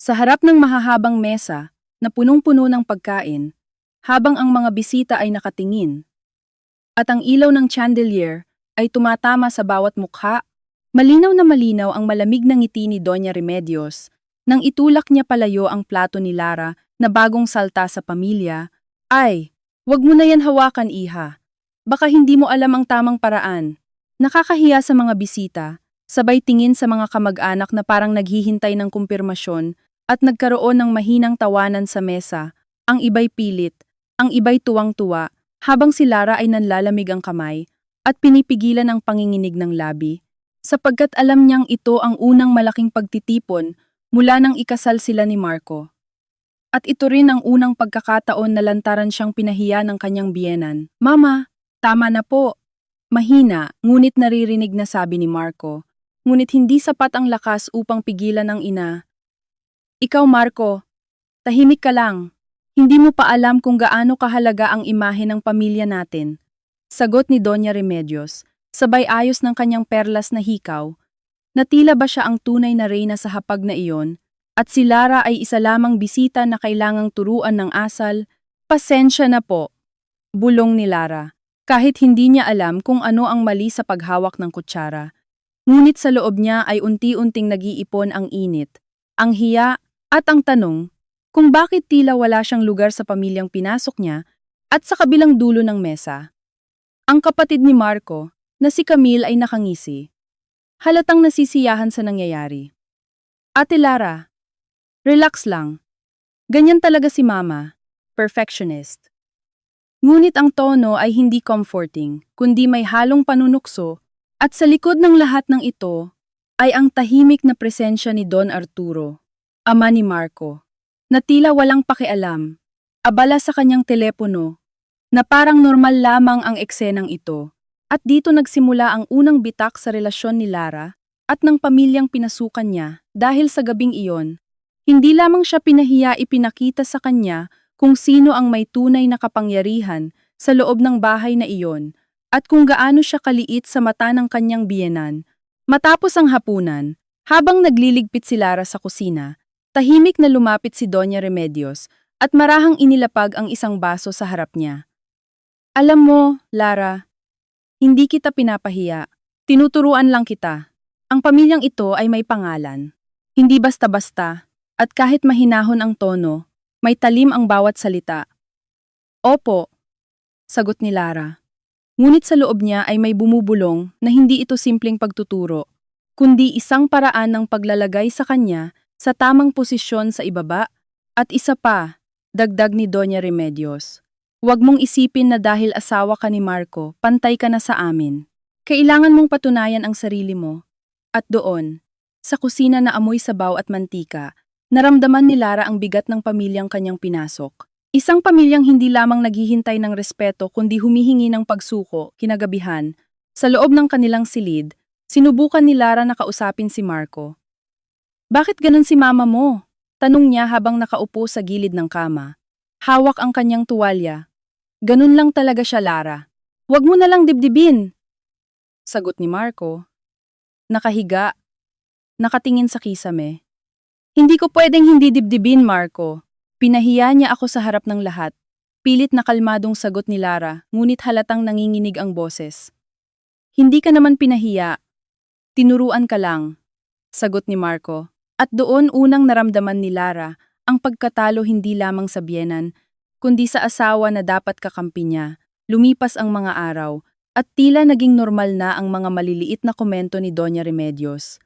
Sa harap ng mahahabang mesa na punong-puno ng pagkain, habang ang mga bisita ay nakatingin, at ang ilaw ng chandelier ay tumatama sa bawat mukha, malinaw na malinaw ang malamig na ngiti ni Doña Remedios nang itulak niya palayo ang plato ni Lara na bagong salta sa pamilya. Ay, wag mo na yan hawakan, iha. Baka hindi mo alam ang tamang paraan. Nakakahiya sa mga bisita, sabay tingin sa mga kamag-anak na parang naghihintay ng kumpirmasyon at nagkaroon ng mahinang tawanan sa mesa. Ang iba'y pilit, ang iba'y tuwang-tuwa, habang si Lara ay nanlalamig ang kamay at pinipigilan ang panginginig ng labi, sapagkat alam niyang ito ang unang malaking pagtitipon mula nang ikasal sila ni Marco. At ito rin ang unang pagkakataon na lantaran siyang pinahiya ng kanyang biyenan. Mama, tama na po. Mahina, ngunit naririnig na sabi ni Marco. Ngunit hindi sapat ang lakas upang pigilan ang ina. Ikaw, Marco, tahimik ka lang. Hindi mo pa alam kung gaano kahalaga ang imahe ng pamilya natin. Sagot ni Doña Remedios, sabay ayos ng kanyang perlas na hikaw, na tila ba siya ang tunay na reyna sa hapag na iyon, at si Lara ay isa lamang bisita na kailangang turuan ng asal. Pasensya na po, bulong ni Lara, kahit hindi niya alam kung ano ang mali sa paghawak ng kutsara. Ngunit sa loob niya ay unti-unting nag-iipon ang init, ang hiya, at ang tanong, kung bakit tila wala siyang lugar sa pamilyang pinasok niya at sa kabilang dulo ng mesa. Ang kapatid ni Marco, na si Camille, ay nakangisi. Halatang nasisiyahan sa nangyayari. Ate Lara, relax lang. Ganyan talaga si Mama, perfectionist. Ngunit ang tono ay hindi comforting, kundi may halong panunukso, at sa likod ng lahat ng ito ay ang tahimik na presensya ni Don Arturo, ama ni Marco, na tila walang pakialam, abala sa kanyang telepono, na parang normal lamang ang eksenang ito. At dito nagsimula ang unang bitak sa relasyon ni Lara at ng pamilyang pinasukan niya dahil sa gabing iyon. Hindi lamang siya pinahiya, ipinakita sa kanya kung sino ang may tunay na kapangyarihan sa loob ng bahay na iyon at kung gaano siya kaliit sa mata ng kanyang biyenan. Matapos ang hapunan, habang nagliligpit si Lara sa kusina, tahimik na lumapit si Doña Remedios at marahang inilapag ang isang baso sa harap niya. Alam mo, Lara, hindi kita pinapahiya. Tinuturuan lang kita. Ang pamilyang ito ay may pangalan. Hindi basta-basta, at kahit mahinahon ang tono, may talim ang bawat salita. Opo, sagot ni Lara. Ngunit sa loob niya ay may bumubulong na hindi ito simpleng pagtuturo, kundi isang paraan ng paglalagay sa kanya sa tamang posisyon sa ibaba. At isa pa, dagdag ni Doña Remedios. Huwag mong isipin na dahil asawa ka ni Marco, pantay ka na sa amin. Kailangan mong patunayan ang sarili mo. At doon, sa kusina na amoy sabaw at mantika, naramdaman ni Lara ang bigat ng pamilyang kanyang pinasok. Isang pamilyang hindi lamang naghihintay ng respeto kundi humihingi ng pagsuko, kinagabihan. Sa loob ng kanilang silid, sinubukan ni Lara na kausapin si Marco. Bakit ganun si mama mo? Tanong niya habang nakaupo sa gilid ng kama. Hawak ang kanyang tuwalya. Ganun lang talaga siya, Lara. Huwag mo na lang dibdibin. Sagot ni Marco. Nakahiga. Nakatingin sa kisame. Hindi ko pwedeng hindi dibdibin, Marco. Pinahiya niya ako sa harap ng lahat. Pilit na kalmadong sagot ni Lara, ngunit halatang nanginginig ang boses. Hindi ka naman pinahiya. Tinuruan ka lang. Sagot ni Marco. At doon unang naramdaman ni Lara ang pagkatalo hindi lamang sa biyenan, kundi sa asawa na dapat kakampi niya. Lumipas ang mga araw, at tila naging normal na ang mga maliliit na komento ni Doña Remedios.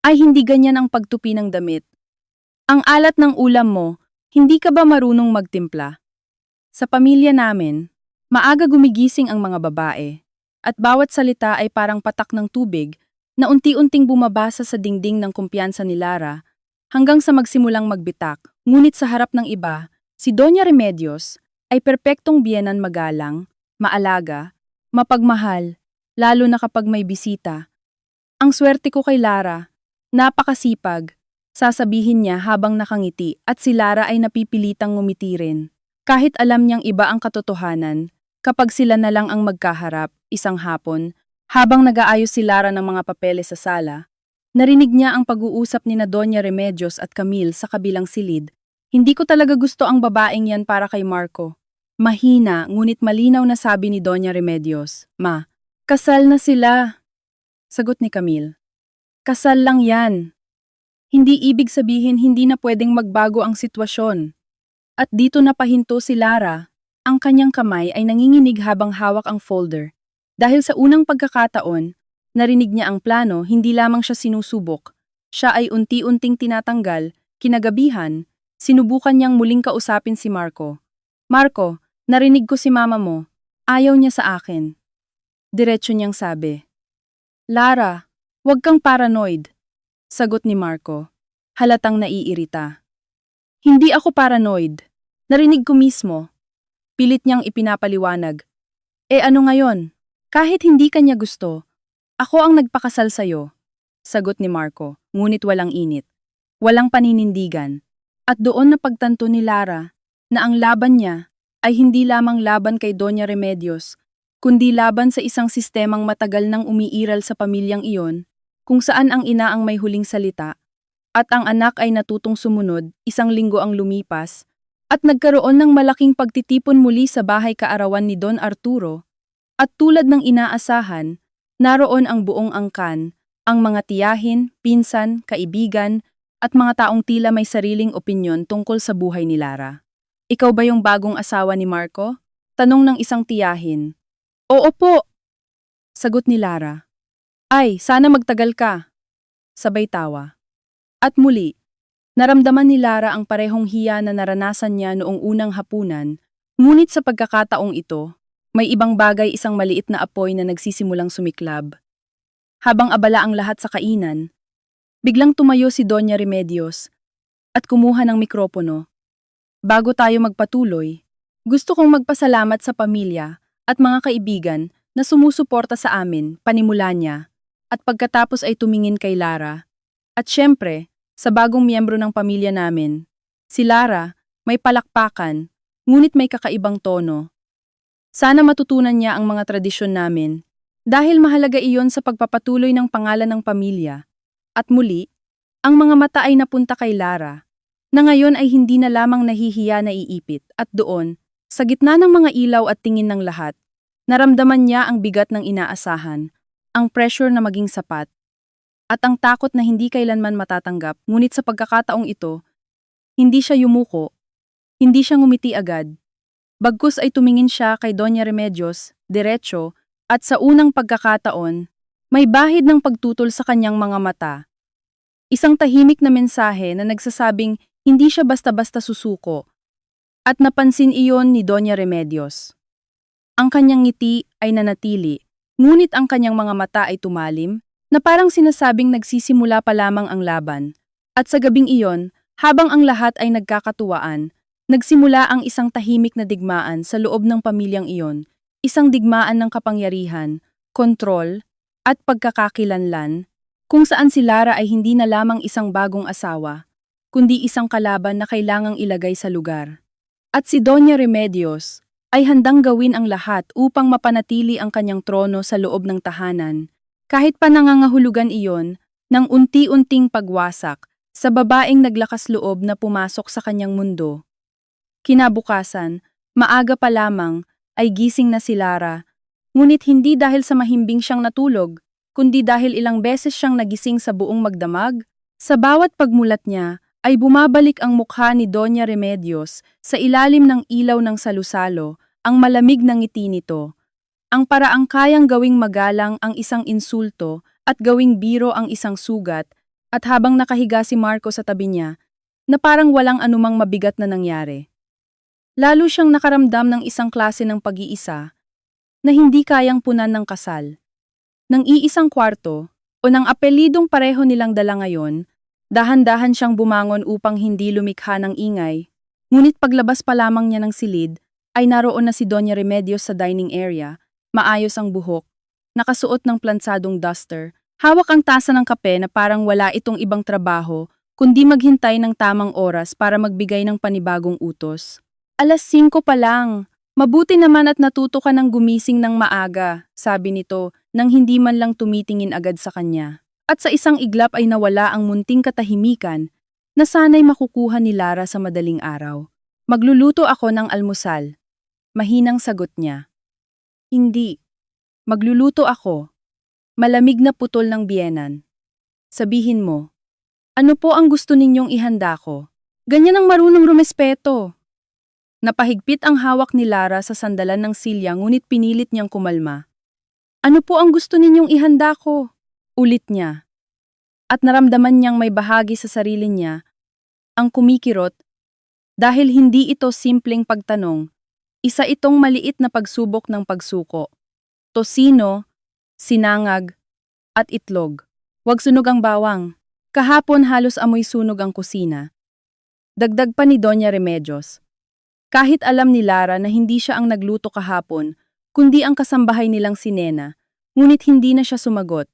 Ay, hindi ganyan ang pagtupi ng damit. Ang alat ng ulam mo, hindi ka ba marunong magtimpla? Sa pamilya namin, maaga gumigising ang mga babae, at bawat salita ay parang patak ng tubig na unti-unting bumabasa sa dingding ng kumpiyansa ni Lara hanggang sa magsimulang magbitak. Ngunit sa harap ng iba, si Doña Remedios ay perpektong biyenan, magalang, maalaga, mapagmahal, lalo na kapag may bisita. Ang swerte ko kay Lara, napakasipag, sasabihin niya habang nakangiti, at si Lara ay napipilitang ngumiti rin. Kahit alam niyang iba ang katotohanan, kapag sila na lang ang magkaharap, isang hapon, habang nag-aayos si Lara ng mga papeles sa sala, Narinig niya ang pag-uusap ni na Doña Remedios at Camille sa kabilang silid. Hindi ko talaga gusto ang babaeng yan para kay Marco. Mahina, ngunit malinaw na sabi ni Doña Remedios. Ma, kasal na sila. Sagot ni Camille. Kasal lang yan. Hindi ibig sabihin hindi na pwedeng magbago ang sitwasyon. At dito napahinto si Lara. Ang kanyang kamay ay nanginginig habang hawak ang folder. Dahil sa unang pagkakataon, narinig niya ang plano, hindi lamang siya sinusubok. Siya ay unti-unting tinatanggal, kinagabihan, sinubukan niyang muling kausapin si Marco. Marco, narinig ko si mama mo. Ayaw niya sa akin. Diretso niyang sabi. Lara, huwag kang paranoid. Sagot ni Marco. Halatang naiirita. Hindi ako paranoid. Narinig ko mismo. Pilit niyang ipinapaliwanag. Ano ngayon? Kahit hindi kanya gusto, ako ang nagpakasal sa'yo. Sagot ni Marco, ngunit walang init. Walang paninindigan. At doon napagtanto ni Lara na ang laban niya ay hindi lamang laban kay Doña Remedios, kundi laban sa isang sistemang matagal nang umiiral sa pamilyang iyon, kung saan ang ina ang may huling salita, at ang anak ay natutong sumunod. Isang linggo ang lumipas, at nagkaroon ng malaking pagtitipon muli sa bahay kaarawan ni Don Arturo, at tulad ng inaasahan, naroon ang buong angkan, ang mga tiyahin, pinsan, kaibigan, at mga taong tila may sariling opinyon tungkol sa buhay ni Lara. Ikaw ba yung bagong asawa ni Marco? Tanong ng isang tiyahin. Oo po, sagot ni Lara. Ay, sana magtagal ka. Sabay tawa. At muli, naramdaman ni Lara ang parehong hiya na naranasan niya noong unang hapunan, ngunit sa pagkakataong ito, may ibang bagay, isang maliit na apoy na nagsisimulang sumiklab. Habang abala ang lahat sa kainan, biglang tumayo si Doña Remedios at kumuha ng mikropono. Bago tayo magpatuloy, gusto kong magpasalamat sa pamilya at mga kaibigan na sumusuporta sa amin, panimula niya, at pagkatapos ay tumingin kay Lara. At syempre, sa bagong miyembro ng pamilya namin, si Lara, may palakpakan, ngunit may kakaibang tono. Sana matutunan niya ang mga tradisyon namin, dahil mahalaga iyon sa pagpapatuloy ng pangalan ng pamilya. At muli, ang mga mata ay napunta kay Lara, na ngayon ay hindi na lamang nahihiya na iipit, at doon, sa gitna ng mga ilaw at tingin ng lahat, naramdaman niya ang bigat ng inaasahan, ang pressure na maging sapat, at ang takot na hindi kailanman matatanggap. Ngunit sa pagkakataong ito, hindi siya yumuko, hindi siya ngumiti agad. Bagkus ay tumingin siya kay Doña Remedios, diretso, at sa unang pagkakataon, may bahid ng pagtutol sa kanyang mga mata. Isang tahimik na mensahe na nagsasabing hindi siya basta-basta susuko, at napansin iyon ni Doña Remedios. Ang kanyang ngiti ay nanatili, ngunit ang kanyang mga mata ay tumalim, na parang sinasabing nagsisimula pa lamang ang laban. At sa gabing iyon, habang ang lahat ay nagkakatuwaan, nagsimula ang isang tahimik na digmaan sa loob ng pamilyang iyon, isang digmaan ng kapangyarihan, kontrol, at pagkakakilanlan, kung saan si Lara ay hindi na lamang isang bagong asawa, kundi isang kalaban na kailangang ilagay sa lugar. At si Doña Remedios ay handang gawin ang lahat upang mapanatili ang kanyang trono sa loob ng tahanan, kahit pa nangangahulugan iyon ng unti-unting pagwasak sa babaeng naglakas loob na pumasok sa kanyang mundo. Kinabukasan, maaga pa lamang, ay gising na si Lara, ngunit hindi dahil sa mahimbing siyang natulog, kundi dahil ilang beses siyang nagising sa buong magdamag. Sa bawat pagmulat niya, ay bumabalik ang mukha ni Doña Remedios sa ilalim ng ilaw ng salusalo, ang malamig ng ngiti nito. Ang paraang kayang gawing magalang ang isang insulto at gawing biro ang isang sugat, at habang nakahiga si Marco sa tabi niya, na parang walang anumang mabigat na nangyari. Lalo siyang nakaramdam ng isang klase ng pag-iisa na hindi kayang punan ng kasal. Nang iisang kwarto, o ng apelidong pareho nilang dala ngayon, dahan-dahan siyang bumangon upang hindi lumikha ng ingay, ngunit paglabas pa lamang niya ng silid, ay naroon na si Doña Remedios sa dining area, maayos ang buhok, nakasuot ng plansadong duster, hawak ang tasa ng kape na parang wala itong ibang trabaho, kundi maghintay ng tamang oras para magbigay ng panibagong utos. 5:00 pa lang. Mabuti naman at natuto ka ng gumising ng maaga, sabi nito, nang hindi man lang tumitingin agad sa kanya. At sa isang iglap ay nawala ang munting katahimikan na sana'y makukuha ni Lara sa madaling araw. Magluluto ako ng almusal. Mahinang sagot niya. Hindi. Magluluto ako. Malamig na putol ng biyenan. Sabihin mo, ano po ang gusto ninyong ihanda ko? Ganyan ang marunong rumespeto. Napahigpit ang hawak ni Lara sa sandalan ng silya ngunit pinilit niyang kumalma. Ano po ang gusto ninyong ihanda ko? Ulit niya. At naramdaman niyang may bahagi sa sarili niya, ang kumikirot, dahil hindi ito simpleng pagtanong, isa itong maliit na pagsubok ng pagsuko. Tosino, sinangag, at itlog. Huwag sunog ang bawang. Kahapon halos amoy sunog ang kusina. Dagdag pa ni Doña Remedios. Kahit alam ni Lara na hindi siya ang nagluto kahapon, kundi ang kasambahay nilang si Nena, ngunit hindi na siya sumagot.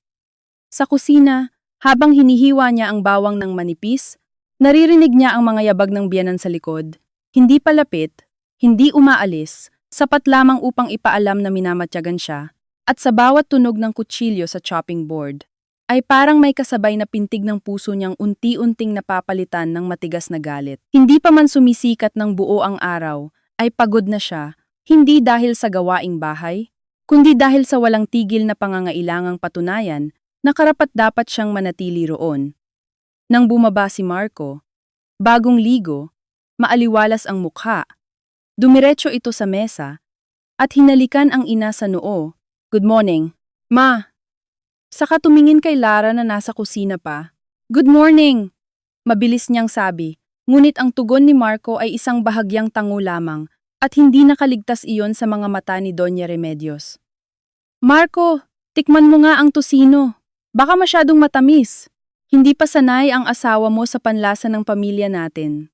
Sa kusina, habang hinihiwa niya ang bawang ng manipis, naririnig niya ang mga yabag ng biyenan sa likod. Hindi palapit, hindi umaalis, sapat lamang upang ipaalam na minamatyagan siya, at sa bawat tunog ng kutsilyo sa chopping board, ay parang may kasabay na pintig ng puso niyang unti-unting napapalitan ng matigas na galit. Hindi pa man sumisikat ng buo ang araw, ay pagod na siya, hindi dahil sa gawaing bahay, kundi dahil sa walang tigil na pangangailangang patunayan na karapat-dapat siyang manatili roon. Nang bumaba si Marco, bagong ligo, maaliwalas ang mukha, dumiretso ito sa mesa, at hinalikan ang ina sa noo. Good morning, Ma. Saka tumingin kay Lara na nasa kusina pa. Good morning! Mabilis niyang sabi, ngunit ang tugon ni Marco ay isang bahagyang tango lamang at hindi nakaligtas iyon sa mga mata ni Doña Remedios. Marco, tikman mo nga ang tosino. Baka masyadong matamis. Hindi pa sanay ang asawa mo sa panlasa ng pamilya natin.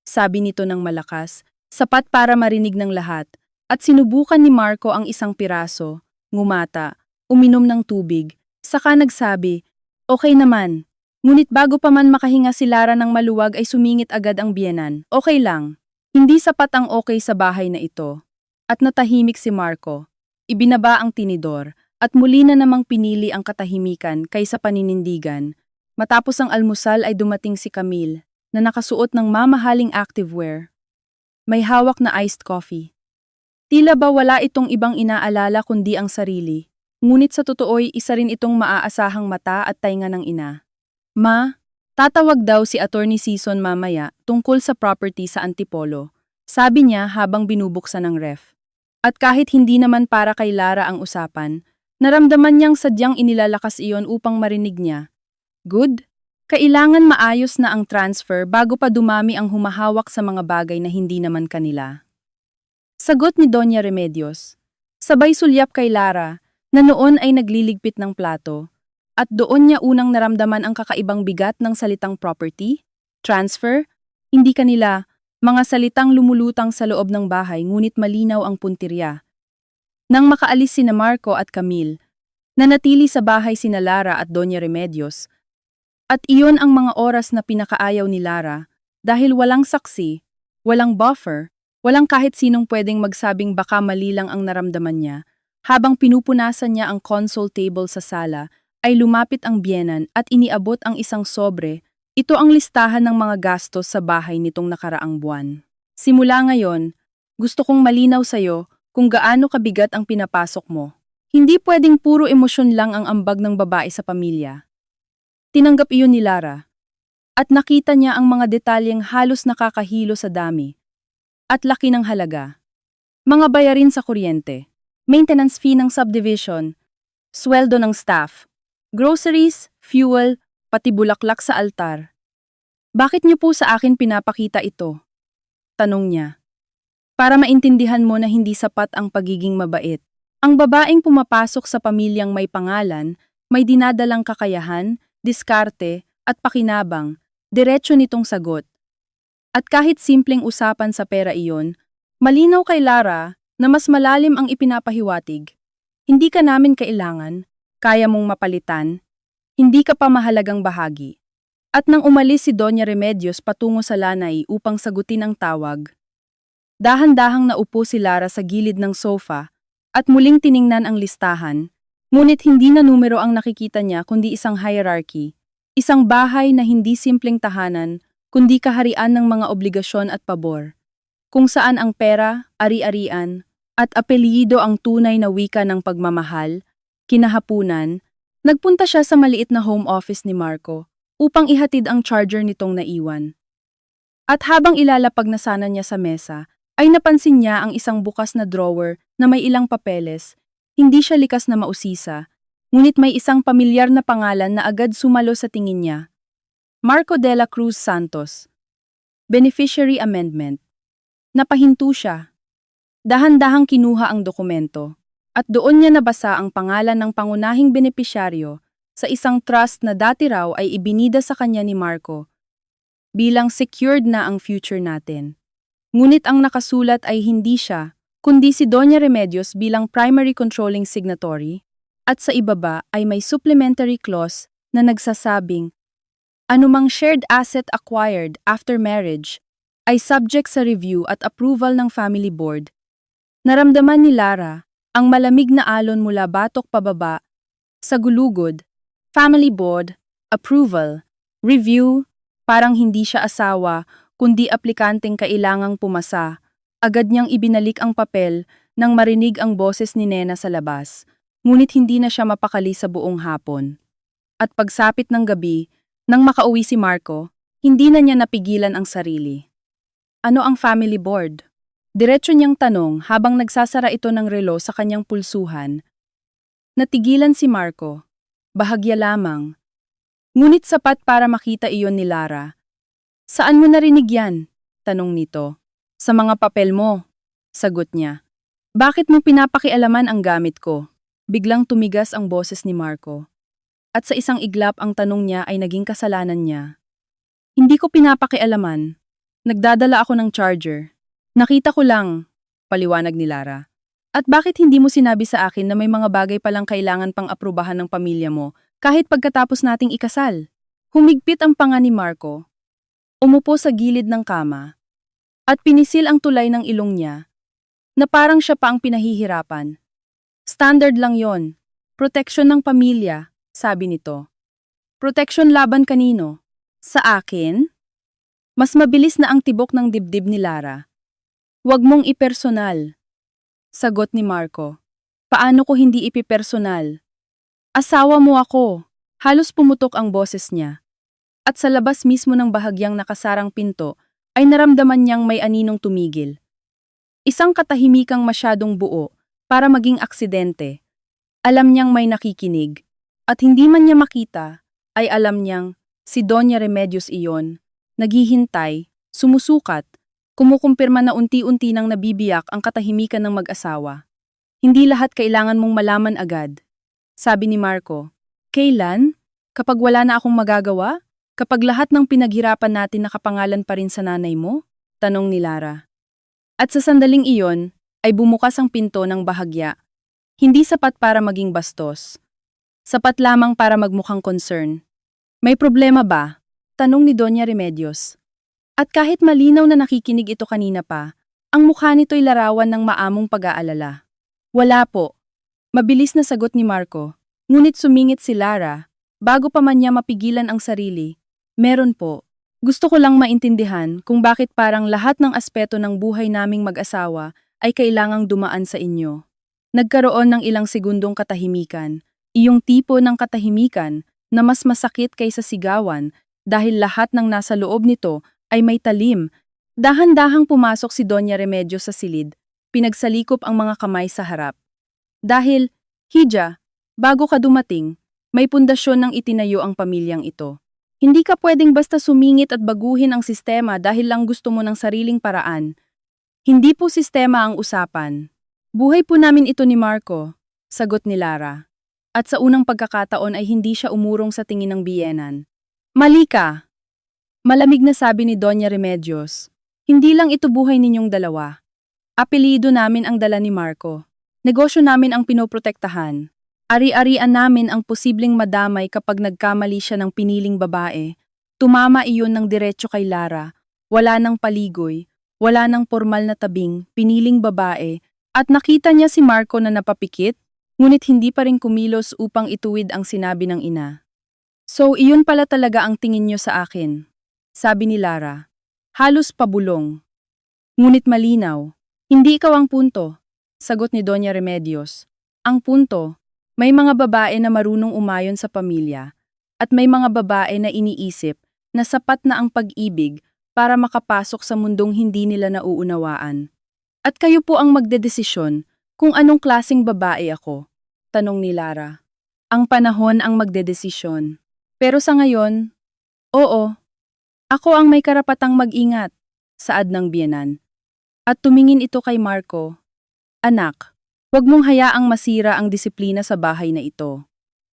Sabi nito ng malakas, sapat para marinig ng lahat, at sinubukan ni Marco ang isang piraso, ngumata, uminom ng tubig, saka nagsabi, okay naman. Ngunit bago pa man makahinga si Lara ng maluwag ay sumingit agad ang biyenan. Okay lang. Hindi sapat ang okay sa bahay na ito. At natahimik si Marco. Ibinaba ang tinidor at muli na namang pinili ang katahimikan kaysa paninindigan. Matapos ang almusal ay dumating si Camille na nakasuot ng mamahaling activewear. May hawak na iced coffee. Tila ba wala itong ibang inaalala kundi ang sarili. Ngunit sa totoo'y isa rin itong maaasahang mata at tainga ng ina. Ma, tatawag daw si Attorney Season mamaya tungkol sa property sa Antipolo, sabi niya habang binubuksan ng ref. At kahit hindi naman para kay Lara ang usapan, naramdaman niyang sadyang inilalakas iyon upang marinig niya. Good? Kailangan maayos na ang transfer bago pa dumami ang humahawak sa mga bagay na hindi naman kanila. Sagot ni Doña Remedios. Sabay sulyap kay Lara, na noon ay nagliligpit ng plato, at doon niya unang naramdaman ang kakaibang bigat ng salitang property, transfer, hindi kanila, mga salitang lumulutang sa loob ng bahay ngunit malinaw ang puntirya. Nang makaalis sina Marco at Camille, nanatili sa bahay sina Lara at Doña Remedios, at iyon ang mga oras na pinakaayaw ni Lara dahil walang saksi, walang buffer, walang kahit sinong pwedeng magsabing baka mali lang ang naramdaman niya. Habang pinupunasan niya ang console table sa sala, ay lumapit ang biyenan at iniabot ang isang sobre. Ito ang listahan ng mga gastos sa bahay nitong nakaraang buwan. Simula ngayon, gusto kong malinaw sa'yo kung gaano kabigat ang pinapasok mo. Hindi pwedeng puro emosyon lang ang ambag ng babae sa pamilya. Tinanggap iyon ni Lara. At nakita niya ang mga detalyeng halos nakakahilo sa dami. At laki ng halaga. Mga bayarin sa kuryente. Maintenance fee ng subdivision, sweldo ng staff, groceries, fuel, pati bulaklak sa altar. Bakit niyo po sa akin pinapakita ito? Tanong niya. Para maintindihan mo na hindi sapat ang pagiging mabait. Ang babaeng pumapasok sa pamilyang may pangalan, may dinadalang kakayahan, diskarte, at pakinabang, diretso nitong sagot. At kahit simpleng usapan sa pera iyon, malinaw kay Lara na mas malalim ang ipinapahiwatig. Hindi ka namin kailangan, kaya mong mapalitan, hindi ka pa mahalagang bahagi. At nang umalis si Doña Remedios patungo sa lanay upang sagutin ang tawag, dahan-dahang naupo si Lara sa gilid ng sofa at muling tiningnan ang listahan, Ngunit hindi na numero ang nakikita niya kundi isang hierarchy. Isang bahay na hindi simpleng tahanan, kundi kaharian ng mga obligasyon at pabor. Kung saan ang pera, ari-arian, at apelyido ang tunay na wika ng pagmamahal, kinahapunan, nagpunta siya sa maliit na home office ni Marco upang ihatid ang charger nitong naiwan. At habang ilalapag na sana niya sa mesa, ay napansin niya ang isang bukas na drawer na may ilang papeles. Hindi siya likas na mausisa, ngunit may isang pamilyar na pangalan na agad sumalo sa tingin niya. Marco de la Cruz Santos. Beneficiary Amendment. Napahinto siya. Dahan-dahang kinuha ang dokumento, at doon niya nabasa ang pangalan ng pangunahing benepisyaryo sa isang trust na dati raw ay ibinida sa kanya ni Marco, bilang secured na ang future natin. Ngunit ang nakasulat ay hindi siya, kundi si Doña Remedios bilang primary controlling signatory, at sa ibaba ay may supplementary clause na nagsasabing, anumang shared asset acquired after marriage ay subject sa review at approval ng family board. Naramdaman ni Lara ang malamig na alon mula batok pababa, sa gulugod, family board, approval, review, parang hindi siya asawa kundi aplikanteng kailangang pumasa. Agad niyang ibinalik ang papel nang marinig ang boses ni Nena sa labas, ngunit hindi na siya mapakali sa buong hapon. At pagsapit ng gabi, nang makauwi si Marco, hindi na niya napigilan ang sarili. Ano ang family board? Diretso niyang tanong habang nagsasara ito ng relo sa kanyang pulsuhan. Natigilan si Marco. Bahagya lamang. Ngunit sapat para makita iyon ni Lara. Saan mo narinig yan? Tanong nito. Sa mga papel mo, sagot niya. Bakit mo pinapakialaman ang gamit ko? Biglang tumigas ang boses ni Marco. At sa isang iglap ang tanong niya ay naging kasalanan niya. Hindi ko pinapakialaman. Nagdadala ako ng charger. Nakita ko lang, paliwanag ni Lara. At bakit hindi mo sinabi sa akin na may mga bagay palang kailangan pang aprubahan ng pamilya mo kahit pagkatapos nating ikasal? Humigpit ang panga ni Marco. Umupo sa gilid ng kama. At pinisil ang tulay ng ilong niya, na parang siya pa ang pinahihirapan. Standard lang yon. Proteksyon ng pamilya, sabi nito. Proteksyon laban kanino? Sa akin? Mas mabilis na ang tibok ng dibdib ni Lara. Huwag mong ipersonal. Sagot ni Marco. Paano ko hindi ipipersonal? Asawa mo ako. Halos pumutok ang boses niya. At sa labas mismo ng bahagyang nakasarang pinto, ay naramdaman niyang may aninong tumigil. Isang katahimikang masyadong buo para maging aksidente. Alam niyang may nakikinig. At hindi man niya makita, ay alam niyang si Doña Remedios iyon, naghihintay, sumusukat, kumukumpirma na unti-unti nang nabibiyak ang katahimikan ng mag-asawa. Hindi lahat kailangan mong malaman agad. Sabi ni Marco, kailan? Kapag wala na akong magagawa? Kapag lahat ng pinaghirapan natin nakapangalan pa rin sa nanay mo? Tanong ni Lara. At sa sandaling iyon, ay bumukas ang pinto ng bahagya. Hindi sapat para maging bastos. Sapat lamang para magmukhang concern. May problema ba? Tanong ni Doña Remedios. At kahit malinaw na nakikinig ito kanina pa, ang mukha nito'y larawan ng maamong pag-aalala. Wala po. Mabilis na sagot ni Marco. Ngunit sumingit si Lara, bago pa man niya mapigilan ang sarili. Meron po. Gusto ko lang maintindihan kung bakit parang lahat ng aspeto ng buhay naming mag-asawa ay kailangang dumaan sa inyo. Nagkaroon ng ilang segundong katahimikan, iyong tipo ng katahimikan na mas masakit kaysa sigawan dahil lahat ng nasa loob nito ay may talim. Dahan-dahang pumasok si Doña Remedios sa silid, pinagsalikop ang mga kamay sa harap. Dahil, Hija, bago ka dumating, may pundasyon ng itinayo ang pamilyang ito. Hindi ka pwedeng basta sumingit at baguhin ang sistema dahil lang gusto mo ng sariling paraan. Hindi po sistema ang usapan. Buhay po namin ito ni Marco, sagot ni Lara. At sa unang pagkakataon ay hindi siya umurong sa tingin ng biyenan. Mali ka! Malamig na sabi ni Doña Remedios. Hindi lang ito buhay ninyong dalawa. Apelyido namin ang dala ni Marco. Negosyo namin ang pinoprotektahan. Ari-arian namin ang posibleng madamay kapag nagkamali siya ng piniling babae. Tumama iyon ng diretso kay Lara. Wala nang paligoy, wala nang formal na tabing, piniling babae, at nakita niya si Marco na napapikit, Ngunit hindi pa rin kumilos upang ituwid ang sinabi ng ina. So iyon pala talaga ang tingin niyo sa akin, sabi ni Lara. Halos pabulong. Ngunit malinaw. Hindi ikaw ang punto, sagot ni Doña Remedios. Ang punto, may mga babae na marunong umayon sa pamilya at may mga babae na iniisip na sapat na ang pag-ibig para makapasok sa mundong hindi nila nauunawaan. At kayo po ang magdedesisyon kung anong klaseng babae ako, tanong ni Lara. Ang panahon ang magdedesisyon. Pero sa ngayon, oo, ako ang may karapatang mag-ingat, saad ng biyenan. At tumingin ito kay Marco. Anak, huwag mong hayaang masira ang disiplina sa bahay na ito.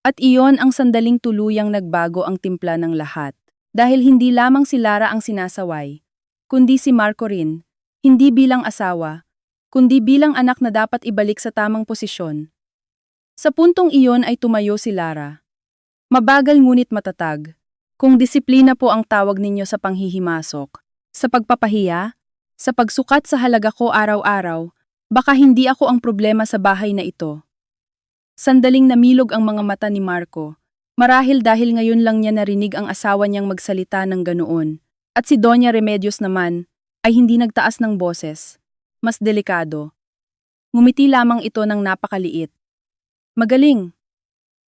At iyon ang sandaling tuluyang nagbago ang timpla ng lahat. Dahil hindi lamang si Lara ang sinasaway, kundi si Marco rin, hindi bilang asawa, kundi bilang anak na dapat ibalik sa tamang posisyon. Sa puntong iyon ay tumayo si Lara. Mabagal ngunit matatag. Kung disiplina po ang tawag ninyo sa panghihimasok, sa pagpapahiya, sa pagsukat sa halaga ko araw-araw, baka hindi ako ang problema sa bahay na ito. Sandaling namilog ang mga mata ni Marco, marahil dahil ngayon lang niya narinig ang asawa niyang magsalita ng ganoon. At si Doña Remedios naman ay hindi nagtaas ng boses, mas delikado. Ngumiti lamang ito ng napakaliit. Magaling!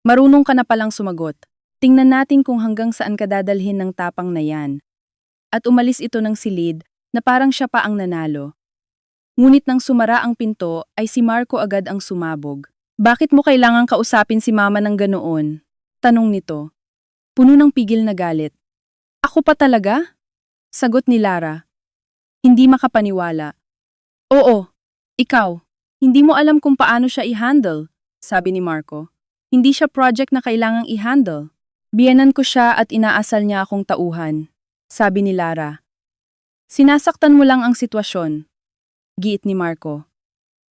Marunong ka na palang sumagot. Tingnan natin kung hanggang saan ka dadalhin ng tapang na yan. At umalis ito ng silid na parang siya pa ang nanalo. Ngunit nang sumara ang pinto ay si Marco agad ang sumabog. Bakit mo kailangang kausapin si mama ng ganoon? Tanong nito. Puno ng pigil na galit. Ako pa talaga? Sagot ni Lara. Hindi makapaniwala. Oo, ikaw. Hindi mo alam kung paano siya i-handle, sabi ni Marco. Hindi siya project na kailangang i-handle. Biyenan ko siya at inaasal niya akong tauhan, sabi ni Lara. Sinasaktan mo lang ang sitwasyon, giit ni Marco.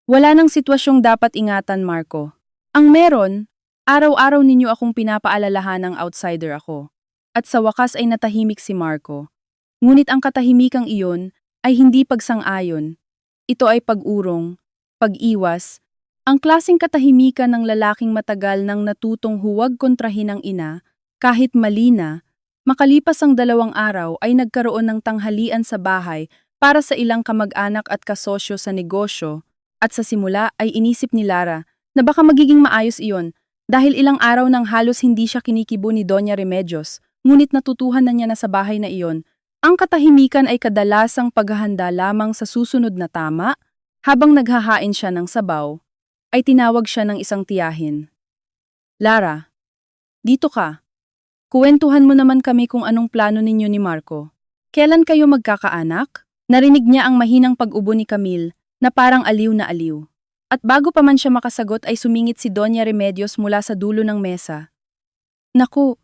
Wala nang sitwasyong dapat ingatan, Marco. Ang meron, araw-araw ninyo akong pinapaalalahan ng outsider ako. At sa wakas ay natahimik si Marco. Ngunit ang katahimikang iyon ay hindi pagsang-ayon. Ito ay pag-urong, pag-iwas, ang klaseng katahimikan ng lalaking matagal nang natutong huwag kontrahin ang ina, kahit mali na. Makalipas ang 2 araw ay nagkaroon ng tanghalian sa bahay para sa ilang kamag-anak at kasosyo sa negosyo, at sa simula ay inisip ni Lara na baka magiging maayos iyon dahil ilang araw nang halos hindi siya kinikibo ni Doña Remedios, ngunit natutuhan na niya na sa bahay na iyon, ang katahimikan ay kadalasang paghahanda lamang sa susunod na tama. Habang naghahain siya ng sabaw, ay tinawag siya ng isang tiyahin. Lara, dito ka. Kuwentuhan mo naman kami kung anong plano ninyo ni Marco. Kailan kayo magkakaanak? Narinig niya ang mahinang pag-ubo ni Camille na parang aliw na aliw. At bago pa man siya makasagot ay sumingit si Doña Remedios mula sa dulo ng mesa. Naku,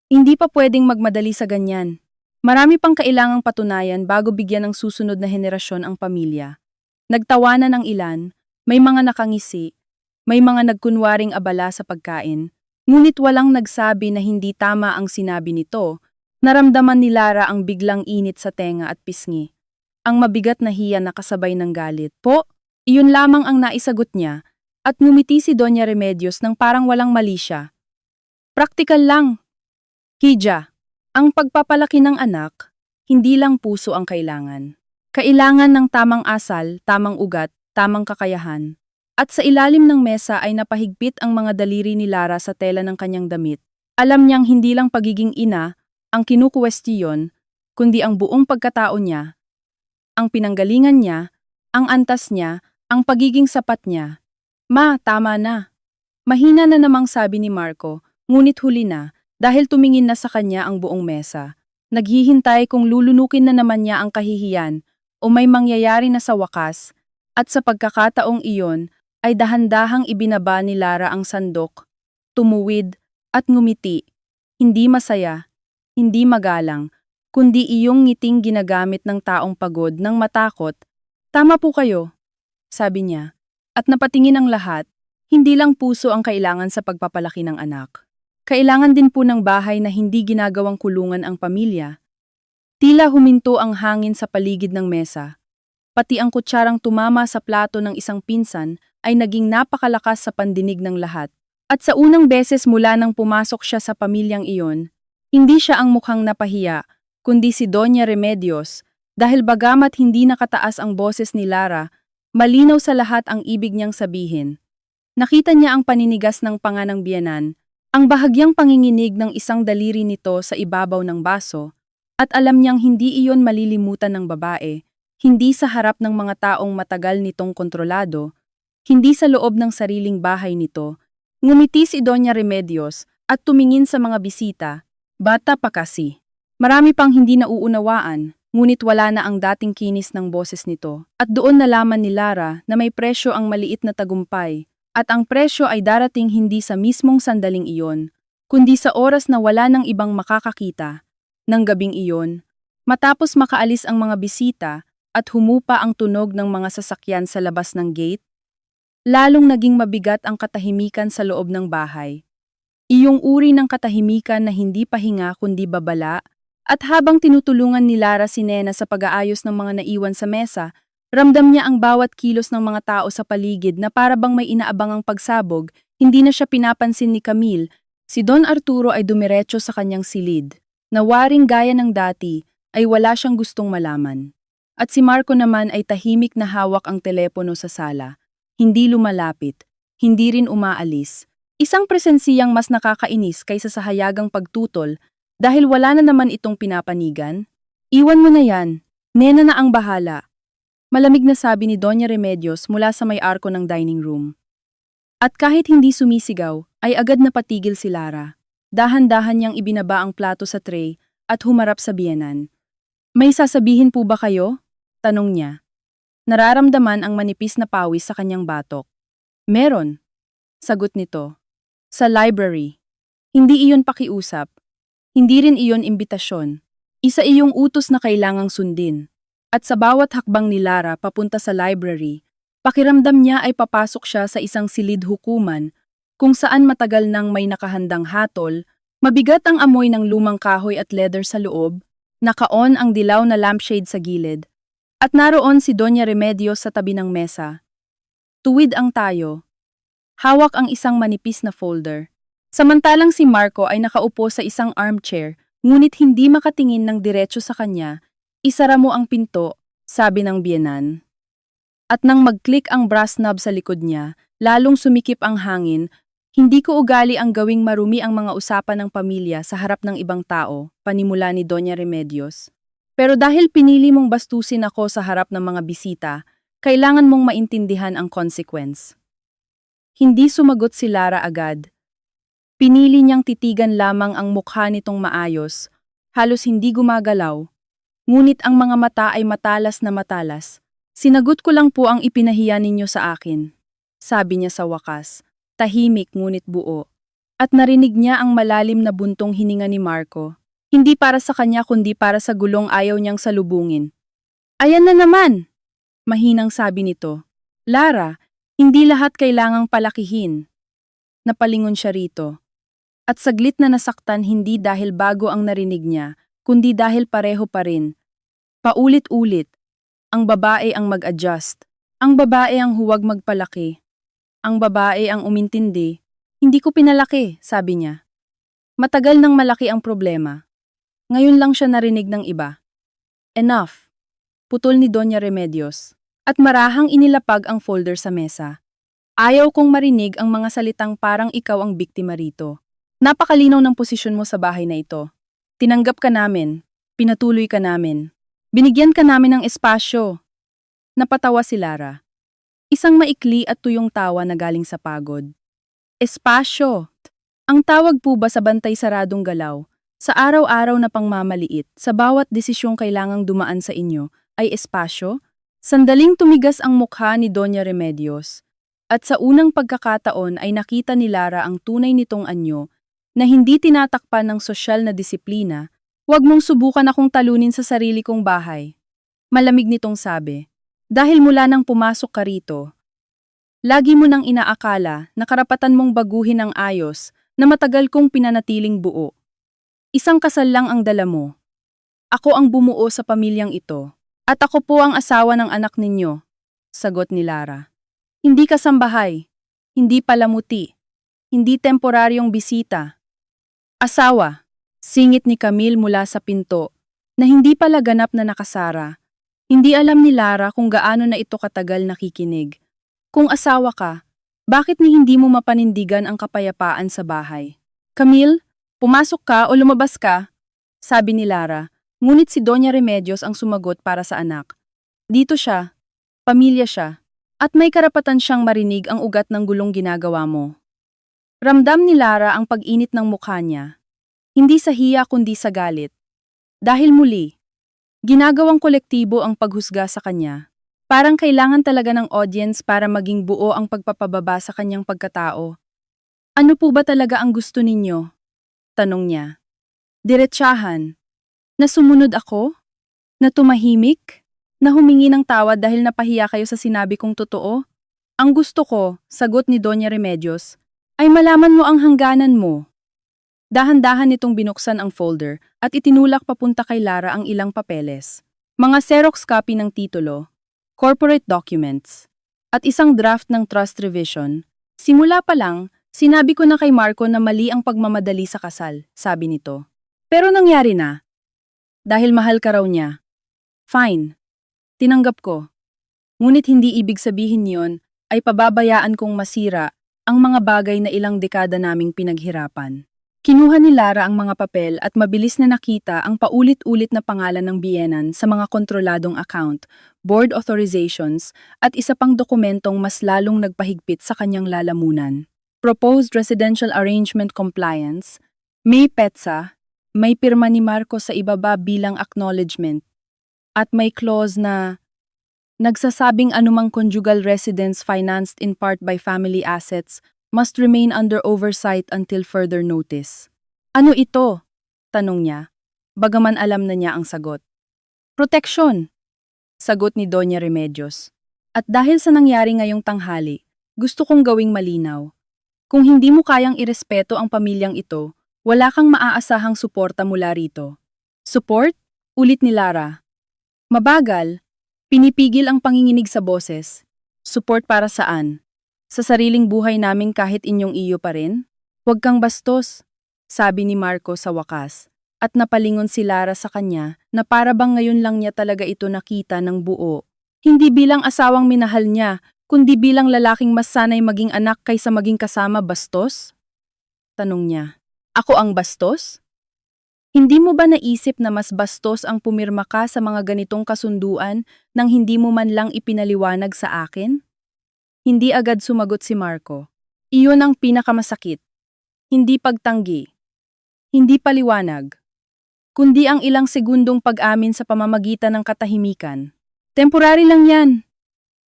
hindi pa pwedeng magmadali sa ganyan. Marami pang kailangang patunayan bago bigyan ng susunod na henerasyon ang pamilya. Nagtawanan ang ilan, may mga nakangisi, may mga nagkunwaring abala sa pagkain. Ngunit walang nagsabi na hindi tama ang sinabi nito. Naramdaman ni Lara ang biglang init sa tenga at pisngi. Ang mabigat na hiya na kasabay ng galit. Po, iyon lamang ang naisagot niya, at ngumiti si Doña Remedios nang parang walang mali siya. Praktikal lang. Hija, ang pagpapalaki ng anak, hindi lang puso ang kailangan. Kailangan ng tamang asal, tamang ugat, tamang kakayahan. At sa ilalim ng mesa ay napahigpit ang mga daliri ni Lara sa tela ng kanyang damit. Alam niyang hindi lang pagiging ina ang kinukuwestiyon, kundi ang buong pagkatao niya, ang pinanggalingan niya, ang antas niya, ang pagiging sapat niya. Ma, tama na. Mahina na namang sabi ni Marco, ngunit huli na dahil tumingin na sa kanya ang buong mesa. Naghihintay kung lulunukin na naman niya ang kahihiyan o may mangyayari na sa wakas, at sa pagkakataong iyon, ay dahan-dahang ibinaba ni Lara ang sandok, tumuwid, at ngumiti. Hindi masaya, hindi magalang, kundi iyong ngiting ginagamit ng taong pagod ng matakot. Tama po kayo, sabi niya, at napatingin ang lahat, hindi lang puso ang kailangan sa pagpapalaki ng anak. Kailangan din po ng bahay na hindi ginagawang kulungan ang pamilya. Tila huminto ang hangin sa paligid ng mesa. Pati ang kutsarang tumama sa plato ng isang pinsan ay naging napakalakas sa pandinig ng lahat. At sa unang beses mula nang pumasok siya sa pamilyang iyon, hindi siya ang mukhang napahiya, kundi si Doña Remedios, dahil bagamat hindi nakataas ang boses ni Lara, malinaw sa lahat ang ibig niyang sabihin. Nakita niya ang paninigas ng panga ng biyenan, ang bahagyang panginginig ng isang daliri nito sa ibabaw ng baso, at alam niyang hindi iyon malilimutan ng babae, hindi sa harap ng mga taong matagal nitong kontrolado, hindi sa loob ng sariling bahay nito. Ngumiti si Doña Remedios at tumingin sa mga bisita. Bata pa kasi. Marami pang hindi nauunawaan, ngunit wala na ang dating kinis ng boses nito. At doon nalaman ni Lara na may presyo ang maliit na tagumpay, at ang presyo ay darating hindi sa mismong sandaling iyon, kundi sa oras na wala ng ibang makakakita. Nang gabing iyon, matapos makaalis ang mga bisita at humupa ang tunog ng mga sasakyan sa labas ng gate, lalong naging mabigat ang katahimikan sa loob ng bahay. Iyong uri ng katahimikan na hindi pahinga kundi babala, at habang tinutulungan ni Lara si Nena sa pag-aayos ng mga naiwan sa mesa, ramdam niya ang bawat kilos ng mga tao sa paligid na para bang may inaabangang pagsabog. Hindi na siya pinapansin ni Camille. Si Don Arturo ay dumiretso sa kanyang silid, na waring gaya ng dati ay wala siyang gustong malaman. At si Marco naman ay tahimik na hawak ang telepono sa sala. Hindi lumalapit, hindi rin umaalis. Isang presensiyang mas nakakainis kaysa sa hayagang pagtutol dahil wala na naman itong pinapanigan. Iwan mo na yan, Nena na ang bahala. Malamig na sabi ni Doña Remedios mula sa may arko ng dining room. At kahit hindi sumisigaw, ay agad na patigil si Lara. Dahan-dahan niyang ibinaba ang plato sa tray at humarap sa biyenan. May sasabihin po ba kayo? Tanong niya. Nararamdaman ang manipis na pawis sa kanyang batok. Meron. Sagot nito. Sa library. Hindi iyon pakiusap. Hindi rin iyon imbitasyon. Isa iyong utos na kailangang sundin. At sa bawat hakbang ni Lara papunta sa library, pakiramdam niya ay papasok siya sa isang silid hukuman kung saan matagal nang may nakahandang hatol, mabigat ang amoy ng lumang kahoy at leather sa loob, naka-on ang dilaw na lampshade sa gilid, at naroon si Doña Remedios sa tabi ng mesa. Tuwid ang tayo. Hawak ang isang manipis na folder. Samantalang si Marco ay nakaupo sa isang armchair, ngunit hindi makatingin ng diretso sa kanya. Isara mo ang pinto, sabi ng biyenan. At nang mag-click ang brass knob sa likod niya, lalong sumikip ang hangin. Hindi ko ugali ang gawing marumi ang mga usapan ng pamilya sa harap ng ibang tao, panimula ni Doña Remedios. Pero dahil pinili mong bastusin ako sa harap ng mga bisita, kailangan mong maintindihan ang consequence. Hindi sumagot si Lara agad. Pinili niyang titigan lamang ang mukha nitong maayos, halos hindi gumagalaw. Ngunit ang mga mata ay matalas na matalas. Sinagot ko lang po ang ipinahiya ninyo sa akin. Sabi niya sa wakas, tahimik ngunit buo. At narinig niya ang malalim na buntong hininga ni Marco. Hindi para sa kanya kundi para sa gulong ayaw niyang salubungin. Ayan na naman! Mahinang sabi nito. Lara, hindi lahat kailangang palakihin. Napalingon siya rito. At saglit na nasaktan hindi dahil bago ang narinig niya, kundi dahil pareho pa rin. Paulit-ulit, ang babae ang mag-adjust, ang babae ang huwag magpalaki, ang babae ang umintindi. Hindi ko pinalaki, sabi niya. Matagal nang malaki ang problema. Ngayon lang siya narinig ng iba. Enough, putol ni Doña Remedios, at marahang inilapag ang folder sa mesa. Ayaw kong marinig ang mga salitang parang ikaw ang biktima rito. Napakalinaw ng posisyon mo sa bahay na ito. Tinanggap ka namin, pinatuloy ka namin. Binigyan ka namin ng espasyo. Napatawa si Lara. Isang maikli at tuyong tawa na galing sa pagod. Espasyo. Ang tawag po ba sa bantay saradong galaw, sa araw-araw na pangmamaliit, sa bawat desisyong kailangang dumaan sa inyo, ay espasyo? Sandaling tumigas ang mukha ni Doña Remedios. At sa unang pagkakataon ay nakita ni Lara ang tunay nitong anyo, na hindi tinatakpan ng sosyal na disiplina. Huwag mong subukan akong talunin sa sarili kong bahay. Malamig nitong sabi. Dahil mula nang pumasok ka rito, lagi mo nang inaakala na karapatan mong baguhin ang ayos na matagal kong pinanatiling buo. Isang kasal lang ang dala mo. Ako ang bumuo sa pamilyang ito. At ako po ang asawa ng anak ninyo, sagot ni Lara. Hindi kasambahay, hindi palamuti, hindi temporaryong bisita. Asawa, singit ni Camille mula sa pinto, na hindi pala ganap na nakasara. Hindi alam ni Lara kung gaano na ito katagal nakikinig. Kung asawa ka, bakit ni hindi mo mapanindigan ang kapayapaan sa bahay? Camille, pumasok ka o lumabas ka? Sabi ni Lara, ngunit si Doña Remedios ang sumagot para sa anak. Dito siya, pamilya siya, at may karapatan siyang marinig ang ugat ng gulong ginagawa mo. Ramdam ni Lara ang pag-init ng mukha niya, hindi sa hiya kundi sa galit. Dahil muli, ginagawang kolektibo ang paghusga sa kanya. Parang kailangan talaga ng audience para maging buo ang pagpapababa sa kanyang pagkatao. Ano po ba talaga ang gusto ninyo? Tanong niya. Diretsahan. Na sumunod ako? Na tumahimik? Na humingi ng tawad dahil napahiya kayo sa sinabi kong totoo? Ang gusto ko, sagot ni Doña Remedios, ay malaman mo ang hangganan mo. Dahan-dahan nitong binuksan ang folder at itinulak papunta kay Lara ang ilang papeles. Mga Xerox copy ng titulo, corporate documents, at isang draft ng trust revision. Simula pa lang, sinabi ko na kay Marco na mali ang pagmamadali sa kasal, sabi nito. Pero nangyari na. Dahil mahal ka raw niya. Fine. Tinanggap ko. Ngunit hindi ibig sabihin yon ay pababayaan kong masira ang mga bagay na ilang dekada naming pinaghirapan. Kinuha ni Lara ang mga papel at mabilis na nakita ang paulit-ulit na pangalan ng biyenan sa mga kontroladong account, board authorizations, at isa pang dokumentong mas lalong nagpahigpit sa kanyang lalamunan. Proposed Residential Arrangement Compliance, may petsa, may pirma ni Marco sa ibaba bilang acknowledgement, at may clause na nagsasabing anumang conjugal residence financed in part by family assets must remain under oversight until further notice. Ano ito? Tanong niya, bagaman alam na niya ang sagot. Proteksyon, sagot ni Doña Remedios. At dahil sa nangyari ngayong tanghali, gusto kong gawing malinaw. Kung hindi mo kayang irespeto ang pamilyang ito, wala kang maaasahang suporta mula rito. Support? Ulit ni Lara. Mabagal, pinipigil ang panginginig sa boses. Support para saan? Sa sariling buhay namin kahit inyong iyo pa rin? Huwag kang bastos, sabi ni Marco sa wakas, at napalingon si Lara sa kanya na para bang ngayon lang niya talaga ito nakita ng buo. Hindi bilang asawang minahal niya, kundi bilang lalaking mas sanay maging anak kaysa maging kasama bastos? Tanong niya, ako ang bastos? Hindi mo ba naisip na mas bastos ang pumirma ka sa mga ganitong kasunduan nang hindi mo man lang ipinaliwanag sa akin? Hindi agad sumagot si Marco. Iyon ang pinakamasakit. Hindi pagtanggi. Hindi paliwanag. Kundi ang ilang segundong pag-amin sa pamamagitan ng katahimikan. Temporary lang yan,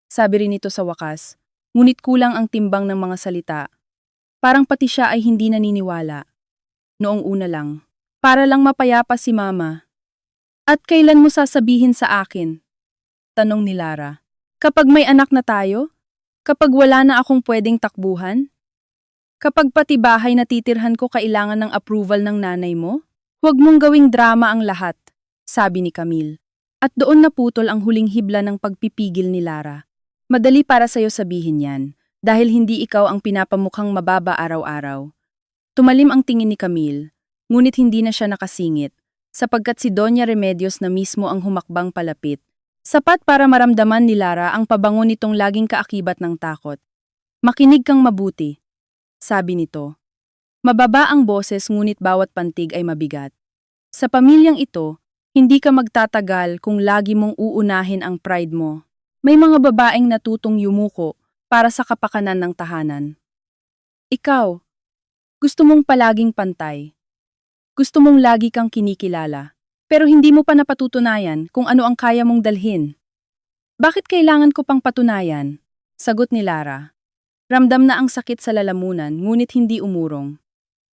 sabi rin ito sa wakas, ngunit kulang ang timbang ng mga salita. Parang pati siya ay hindi naniniwala. Noong una lang. Para lang mapayapa si Mama. At kailan mo sasabihin sa akin? Tanong ni Lara. Kapag may anak na tayo? Kapag wala na akong pwedeng takbuhan? Kapag pati bahay na titirhan ko kailangan ng approval ng nanay mo? Huwag mong gawing drama ang lahat, sabi ni Camille. At doon naputol ang huling hibla ng pagpipigil ni Lara. Madali para sa'yo sabihin yan, dahil hindi ikaw ang pinapamukhang mababa araw-araw. Tumalim ang tingin ni Camille, ngunit hindi na siya nakasingit, sapagkat si Doña Remedios na mismo ang humakbang palapit. Sapat para maramdaman ni Lara ang pabango nitong laging kaakibat ng takot. Makinig kang mabuti, sabi nito. Mababa ang boses ngunit bawat pantig ay mabigat. Sa pamilyang ito, hindi ka magtatagal kung lagi mong uunahin ang pride mo. May mga babaeng natutong yumuko para sa kapakanan ng tahanan. Ikaw, gusto mong palaging pantay. Gusto mong lagi kang kinikilala. Pero hindi mo pa napatutunayan kung ano ang kaya mong dalhin. Bakit kailangan ko pang patunayan? Sagot ni Lara. Ramdam na ang sakit sa lalamunan ngunit hindi umurong.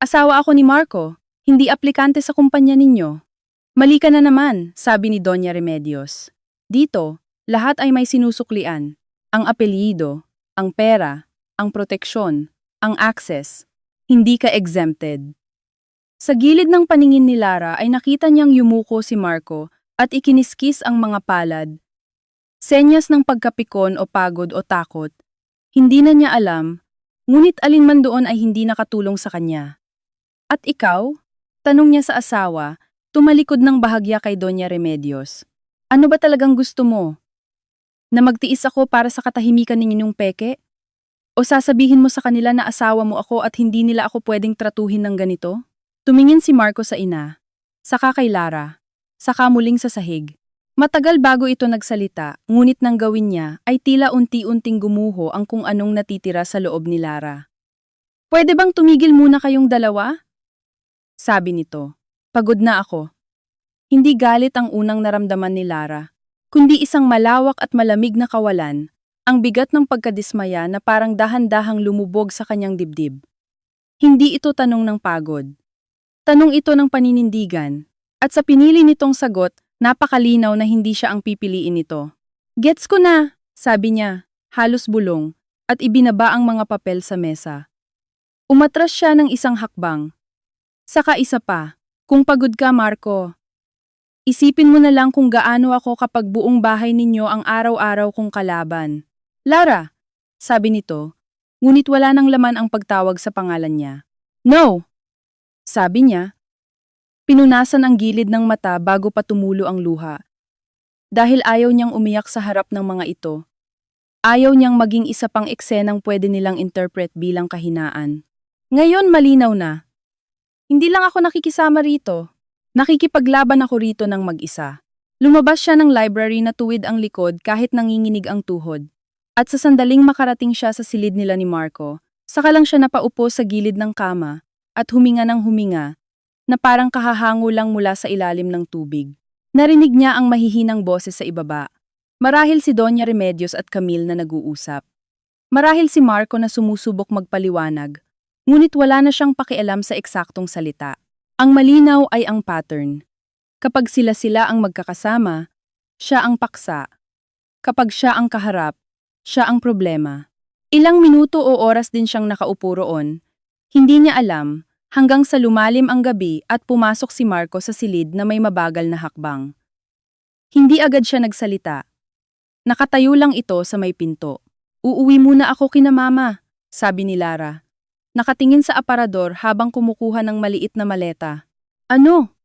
Asawa ako ni Marco, hindi aplikante sa kumpanya ninyo. Mali ka na naman, sabi ni Doña Remedios. Dito, lahat ay may sinusuklian. Ang apelyido, ang pera, ang proteksyon, ang access. Hindi ka exempted. Sa gilid ng paningin ni Lara ay nakita niyang yumuko si Marco at ikiniskis ang mga palad. Senyas ng pagkapikon o pagod o takot. Hindi na niya alam, ngunit alin man doon ay hindi nakatulong sa kanya. At ikaw? Tanong niya sa asawa, tumalikod ng bahagya kay Doña Remedios. Ano ba talagang gusto mo? Na magtiis ako para sa katahimikan ninyong peke? O sasabihin mo sa kanila na asawa mo ako at hindi nila ako pwedeng tratuhin ng ganito? Tumingin si Marco sa ina, saka kay Lara, saka muling sa sahig. Matagal bago ito nagsalita, ngunit nang gawin niya ay tila unti-unting gumuho ang kung anong natitira sa loob ni Lara. Pwede bang tumigil muna kayong dalawa? Sabi nito. Pagod na ako. Hindi galit ang unang naramdaman ni Lara, kundi isang malawak at malamig na kawalan, ang bigat ng pagkadismaya na parang dahan-dahang lumubog sa kanyang dibdib. Hindi ito tanong ng pagod. Tanong ito ng paninindigan, at sa pinili nitong sagot, napakalinaw na hindi siya ang pipiliin nito. Gets ko na, sabi niya, halos bulong, at ibinaba ang mga papel sa mesa. Umatras siya ng isang hakbang. Saka isa pa, kung pagod ka Marco, isipin mo na lang kung gaano ako kapag buong bahay ninyo ang araw-araw kong kalaban. Lara, sabi nito, ngunit wala nang laman ang pagtawag sa pangalan niya. No, sabi niya. Pinunasan ang gilid ng mata bago pa tumulo ang luha. Dahil ayaw niyang umiyak sa harap ng mga ito. Ayaw niyang maging isa pang eksenang pwede nilang interpret bilang kahinaan. Ngayon malinaw na. Hindi lang ako nakikisama rito. Nakikipaglaban ako rito ng mag-isa. Lumabas siya ng library na tuwid ang likod kahit nanginginig ang tuhod. At sa sandaling makarating siya sa silid nila ni Marco, saka lang siya napaupo sa gilid ng kama at huminga ng huminga na parang kahahango lang mula sa ilalim ng tubig. Narinig niya ang mahihinang boses sa ibaba. Marahil si Doña Remedios at Camille na nag-uusap. Marahil si Marco na sumusubok magpaliwanag, ngunit wala na siyang pakialam sa eksaktong salita. Ang malinaw ay ang pattern. Kapag sila-sila ang magkakasama, siya ang paksa. Kapag siya ang kaharap, siya ang problema. Ilang minuto o oras din siyang nakaupo roon. Hindi niya alam, hanggang sa lumalim ang gabi at pumasok si Marco sa silid na may mabagal na hakbang. Hindi agad siya nagsalita. Nakatayo lang ito sa may pinto. Uuwi muna ako kina mama, sabi ni Lara. Nakatingin sa aparador habang kumukuha ng maliit na maleta. Ano?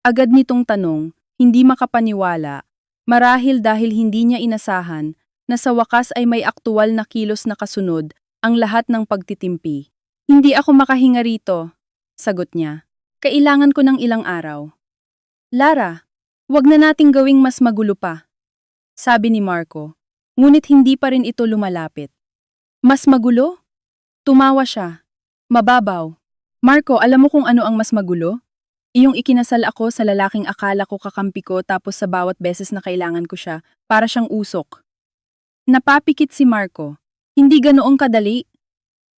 Agad nitong tanong, hindi makapaniwala, marahil dahil hindi niya inasahan na sa wakas ay may aktuwal na kilos na kasunod ang lahat ng pagtitimpi. Hindi ako makahinga rito, sagot niya. Kailangan ko ng ilang araw. Lara, wag na nating gawing mas magulo pa, sabi ni Marco, ngunit hindi pa rin ito lumalapit. Mas magulo? Tumawa siya. Mababaw. Marco, alam mo kung ano ang mas magulo? Iyong ikinasal ako sa lalaking akala ko kakampi ko tapos sa bawat beses na kailangan ko siya, para siyang usok. Napapikit si Marco. Hindi ganoong kadali,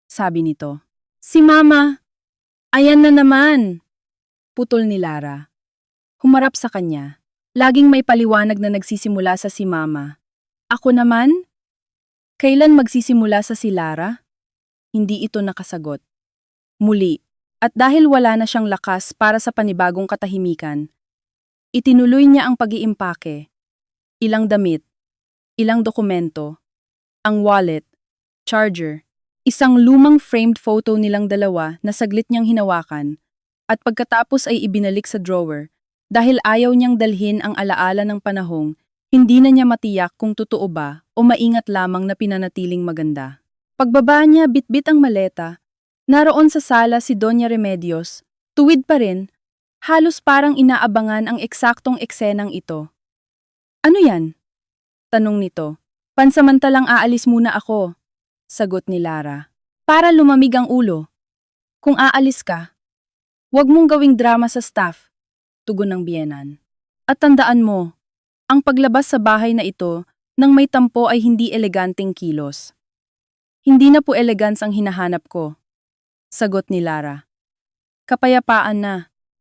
sabi nito. Si Mama! Ayan na naman! Putol ni Lara. Humarap sa kanya. Laging may paliwanag na nagsisimula sa si Mama. Ako naman? Kailan magsisimula sa si Lara? Hindi ito nakasagot. Muli, at dahil wala na siyang lakas para sa panibagong katahimikan, itinuloy niya ang pag-iimpake. Ilang damit, ilang dokumento, ang wallet, charger, isang lumang framed photo nilang dalawa na saglit niyang hinawakan, at pagkatapos ay ibinalik sa drawer, dahil ayaw niyang dalhin ang alaala ng panahong, hindi na niya matiyak kung totoo ba o maingat lamang na pinanatiling maganda. Pagbaba niya bitbit ang maleta, naroon sa sala si Doña Remedios, tuwid pa rin, halos parang inaabangan ang eksaktong eksenang ito. Ano yan? Tanong nito. Pansamantalang aalis muna ako, sagot ni Lara. Para lumamig ang ulo. Kung aalis ka, huwag mong gawing drama sa staff, tugon ng biyenan. At tandaan mo, ang paglabas sa bahay na ito nang may tampo ay hindi eleganteng kilos. Hindi na po elegance ang hinahanap ko, sagot ni Lara. Kapayapaan na.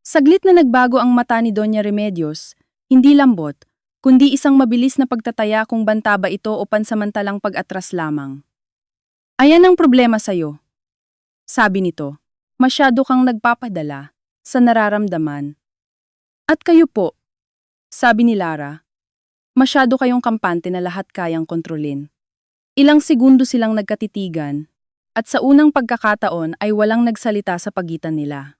Saglit na nagbago ang mata ni Doña Remedios, hindi lambot, kundi isang mabilis na pagtataya kung banta ba ito o pansamantalang pag-atras lamang. Ayan ang problema sa'yo, sabi nito. Masyado kang nagpapadala sa nararamdaman. At kayo po, sabi ni Lara. Masyado kayong kampante na lahat kayang kontrolin. Ilang segundo silang nagkatitigan, at sa unang pagkakataon ay walang nagsalita sa pagitan nila.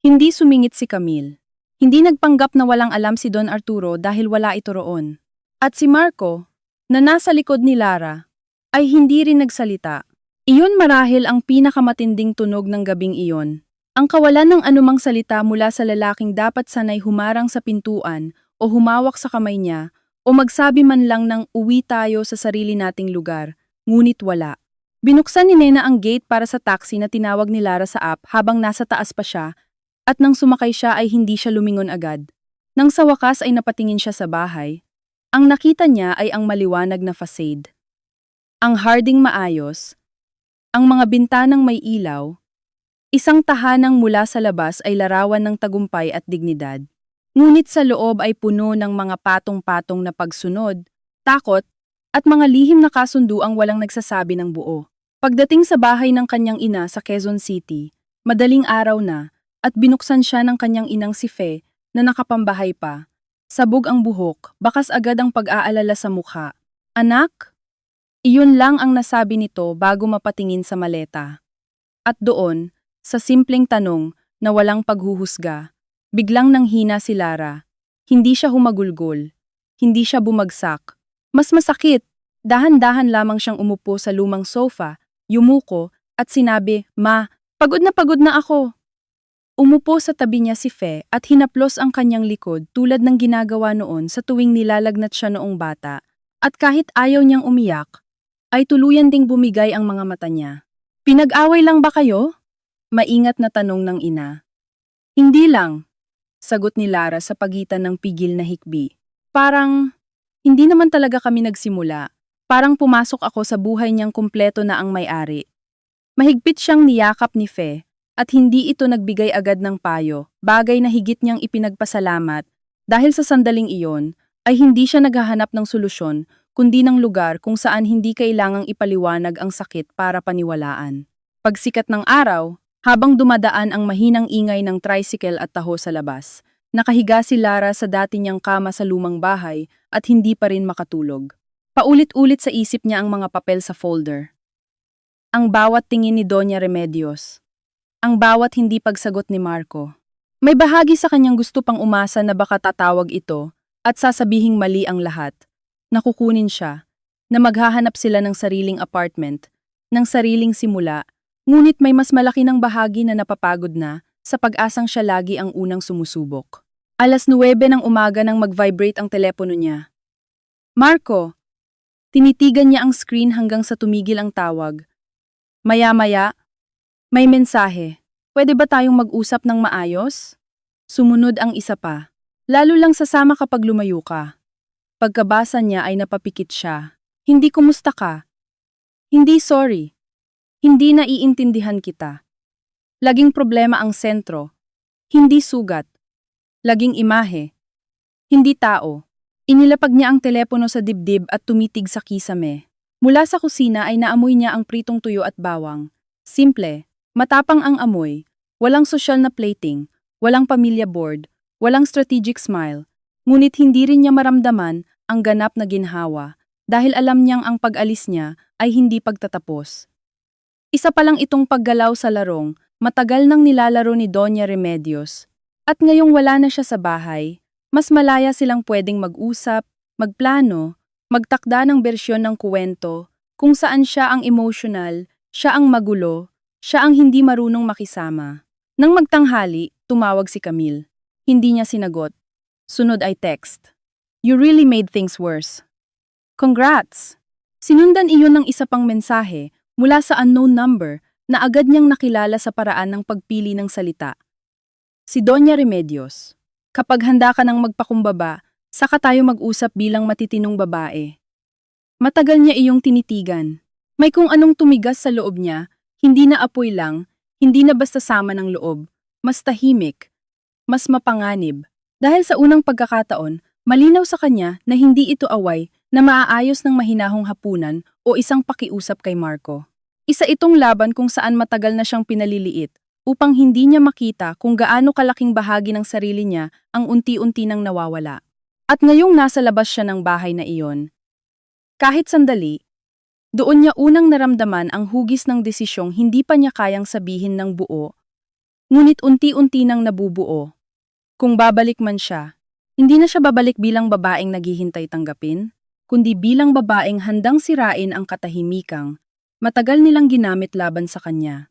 Hindi sumingit si Camille. Hindi nagpanggap na walang alam si Don Arturo dahil wala ito roon. At si Marco, na nasa likod ni Lara, ay hindi rin nagsalita. Iyon marahil ang pinakamatinding tunog ng gabing iyon. Ang kawalan ng anumang salita mula sa lalaking dapat sanay humarang sa pintuan o humawak sa kamay niya o magsabi man lang ng uwi tayo sa sarili nating lugar, ngunit wala. Binuksan ni Nena ang gate para sa taxi na tinawag ni Lara sa app habang nasa taas pa siya, at nang sumakay siya ay hindi siya lumingon agad. Nang sa wakas ay napatingin siya sa bahay, ang nakita niya ay ang maliwanag na facade. Ang harding maayos, ang mga bintanang may ilaw, isang tahanang mula sa labas ay larawan ng tagumpay at dignidad. Ngunit sa loob ay puno ng mga patong-patong na pagsunod, takot, at mga lihim na kasunduang walang nagsasabi ng buo. Pagdating sa bahay ng kanyang ina sa Quezon City, madaling araw na, at binuksan siya ng kanyang inang si Fe na nakapambahay pa. Sabog ang buhok, bakas agad ang pag-aalala sa mukha. Anak? Iyon lang ang nasabi nito bago mapatingin sa maleta. At doon, sa simpleng tanong na walang paghuhusga, biglang nanghina si Lara. Hindi siya humagulgol. Hindi siya bumagsak. Mas masakit, dahan-dahan lamang siyang umupo sa lumang sofa, yumuko, at sinabi, "Ma, pagod na ako." Umupo sa tabi niya si Fe at hinaplos ang kanyang likod tulad ng ginagawa noon sa tuwing nilalagnat siya noong bata. At kahit ayaw niyang umiyak, ay tuluyan ding bumigay ang mga mata niya. "Pinag-away lang ba kayo?" Maingat na tanong ng ina. "Hindi lang," sagot ni Lara sa pagitan ng pigil na hikbi. "Parang, hindi naman talaga kami nagsimula. Parang pumasok ako sa buhay niyang kumpleto na ang may-ari." Mahigpit siyang niyakap ni Fe, at hindi ito nagbigay agad ng payo, bagay na higit niyang ipinagpasalamat, dahil sa sandaling iyon, ay hindi siya naghahanap ng solusyon, kundi ng lugar kung saan hindi kailangang ipaliwanag ang sakit para paniwalaan. Pagsikat ng araw, habang dumadaan ang mahinang ingay ng tricycle at taho sa labas, nakahiga si Lara sa dati niyang kama sa lumang bahay at hindi pa rin makatulog. Paulit-ulit sa isip niya ang mga papel sa folder. Ang bawat tingin ni Doña Remedios. Ang bawat hindi pagsagot ni Marco. May bahagi sa kanyang gusto pang umasa na baka tatawag ito at sasabihing mali ang lahat. Nakukunin siya, na maghahanap sila ng sariling apartment, ng sariling simula, ngunit may mas malaki ng bahagi na napapagod na sa pag-asang siya lagi ang unang sumusubok. 9:00 ng umaga nang mag-vibrate ang telepono niya. "Marco!" Tinitigan niya ang screen hanggang sa tumigil ang tawag. Maya-maya, "May mensahe. Pwede ba tayong mag-usap ng maayos?" Sumunod ang isa pa. "Lalo lang sasama kapag lumayo ka." Pagkabasa niya ay napapikit siya. "Hindi kumusta ka? Hindi sorry. Hindi naiintindihan kita. Laging problema ang sentro. Hindi sugat. Laging imahe. Hindi tao." Inilapag niya ang telepono sa dibdib at tumitig sa kisame. Mula sa kusina ay naamoy niya ang pritong tuyo at bawang. Simple, matapang ang amoy, walang sosyal na plating, walang pamilya board, walang strategic smile, ngunit hindi rin niya maramdaman ang ganap na ginhawa dahil alam niyang ang pag-alis niya ay hindi pagtatapos. Isa pa lang itong paggalaw sa larong, matagal nang nilalaro ni Doña Remedios. At ngayong wala na siya sa bahay, mas malaya silang pwedeng mag-usap, magplano, magtakda ng bersyon ng kuwento, kung saan siya ang emotional, siya ang magulo, siya ang hindi marunong makisama. Nang magtanghali, tumawag si Camille. Hindi niya sinagot. Sunod ay text. "You really made things worse. Congrats!" Sinundan iyon ng isa pang mensahe mula sa unknown number na agad niyang nakilala sa paraan ng pagpili ng salita. Si Doña Remedios. "Kapag handa ka ng magpakumbaba, saka tayo mag-usap bilang matitinong babae." Matagal niya iyong tinitigan. May kung anong tumigas sa loob niya, hindi na apoy lang, hindi na basta sama ng loob, mas tahimik, mas mapanganib. Dahil sa unang pagkakataon, malinaw sa kanya na hindi ito away na maaayos ng mahinahong hapunan o isang pakiusap kay Marco. Isa itong laban kung saan matagal na siyang pinaliliit, upang hindi niya makita kung gaano kalaking bahagi ng sarili niya ang unti-unti nang nawawala. At ngayong nasa labas siya ng bahay na iyon, kahit sandali, Doon niya unang naramdaman ang hugis ng desisyong hindi pa niya kayang sabihin ng buo, ngunit unti-unti nang nabubuo. Kung babalik man siya, hindi na siya babalik bilang babaeng naghihintay tanggapin, kundi bilang babaeng handang sirain ang katahimikang matagal nilang ginamit laban sa kanya.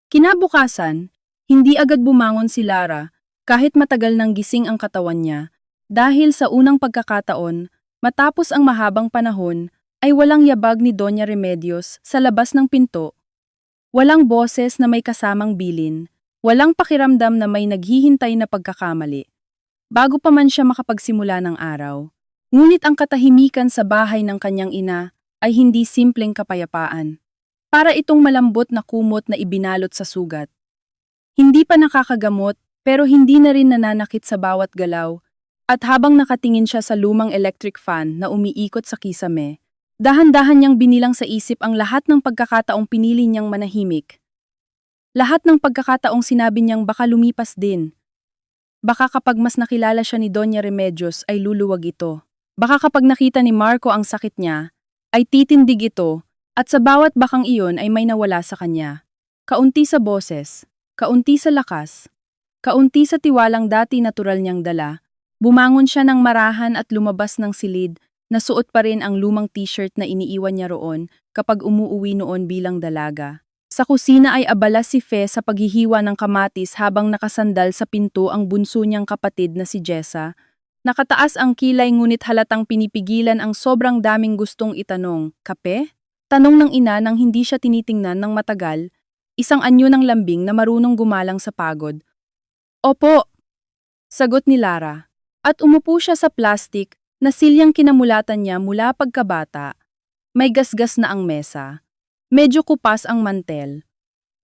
Kinabukasan, hindi agad bumangon si Lara kahit matagal nang gising ang katawan niya dahil sa unang pagkakataon, matapos ang mahabang panahon, ay walang yabag ni Doña Remedios sa labas ng pinto. Walang boses na may kasamang bilin, walang pakiramdam na may naghihintay na pagkakamali. Bago pa man siya makapagsimula ng araw, ngunit ang katahimikan sa bahay ng kanyang ina ay hindi simpleng kapayapaan. Para itong malambot na kumot na ibinalot sa sugat. Hindi pa nakakagamot pero hindi na rin nananakit sa bawat galaw at habang nakatingin siya sa lumang electric fan na umiikot sa kisame, dahan-dahan niyang binilang sa isip ang lahat ng pagkakataong pinili niyang manahimik. Lahat ng pagkakataong sinabi niyang baka lumipas din. Baka kapag mas nakilala siya ni Doña Remedios ay luluwag ito. Baka kapag nakita ni Marco ang sakit niya, ay titindig ito at sa bawat bakang iyon ay may nawala sa kanya. Kaunti sa boses, kaunti sa lakas, kaunti sa tiwalang dati natural niyang dala, bumangon siya ng marahan at lumabas ng silid na suot pa rin ang lumang t-shirt na iniiwan niya roon kapag umuuwi noon bilang dalaga. Sa kusina ay abala si Fe sa paghihiwa ng kamatis habang nakasandal sa pinto ang bunso niyang kapatid na si Jessa. Nakataas ang kilay ngunit halatang pinipigilan ang sobrang daming gustong itanong. Kape? Tanong ng ina nang hindi siya tinitingnan ng matagal, isang anyo ng lambing na marunong gumalang sa pagod. Opo, sagot ni Lara. At umupo siya sa plastik na silyang kinamulatan niya mula pagkabata. May gasgas na ang mesa. Medyo kupas ang mantel.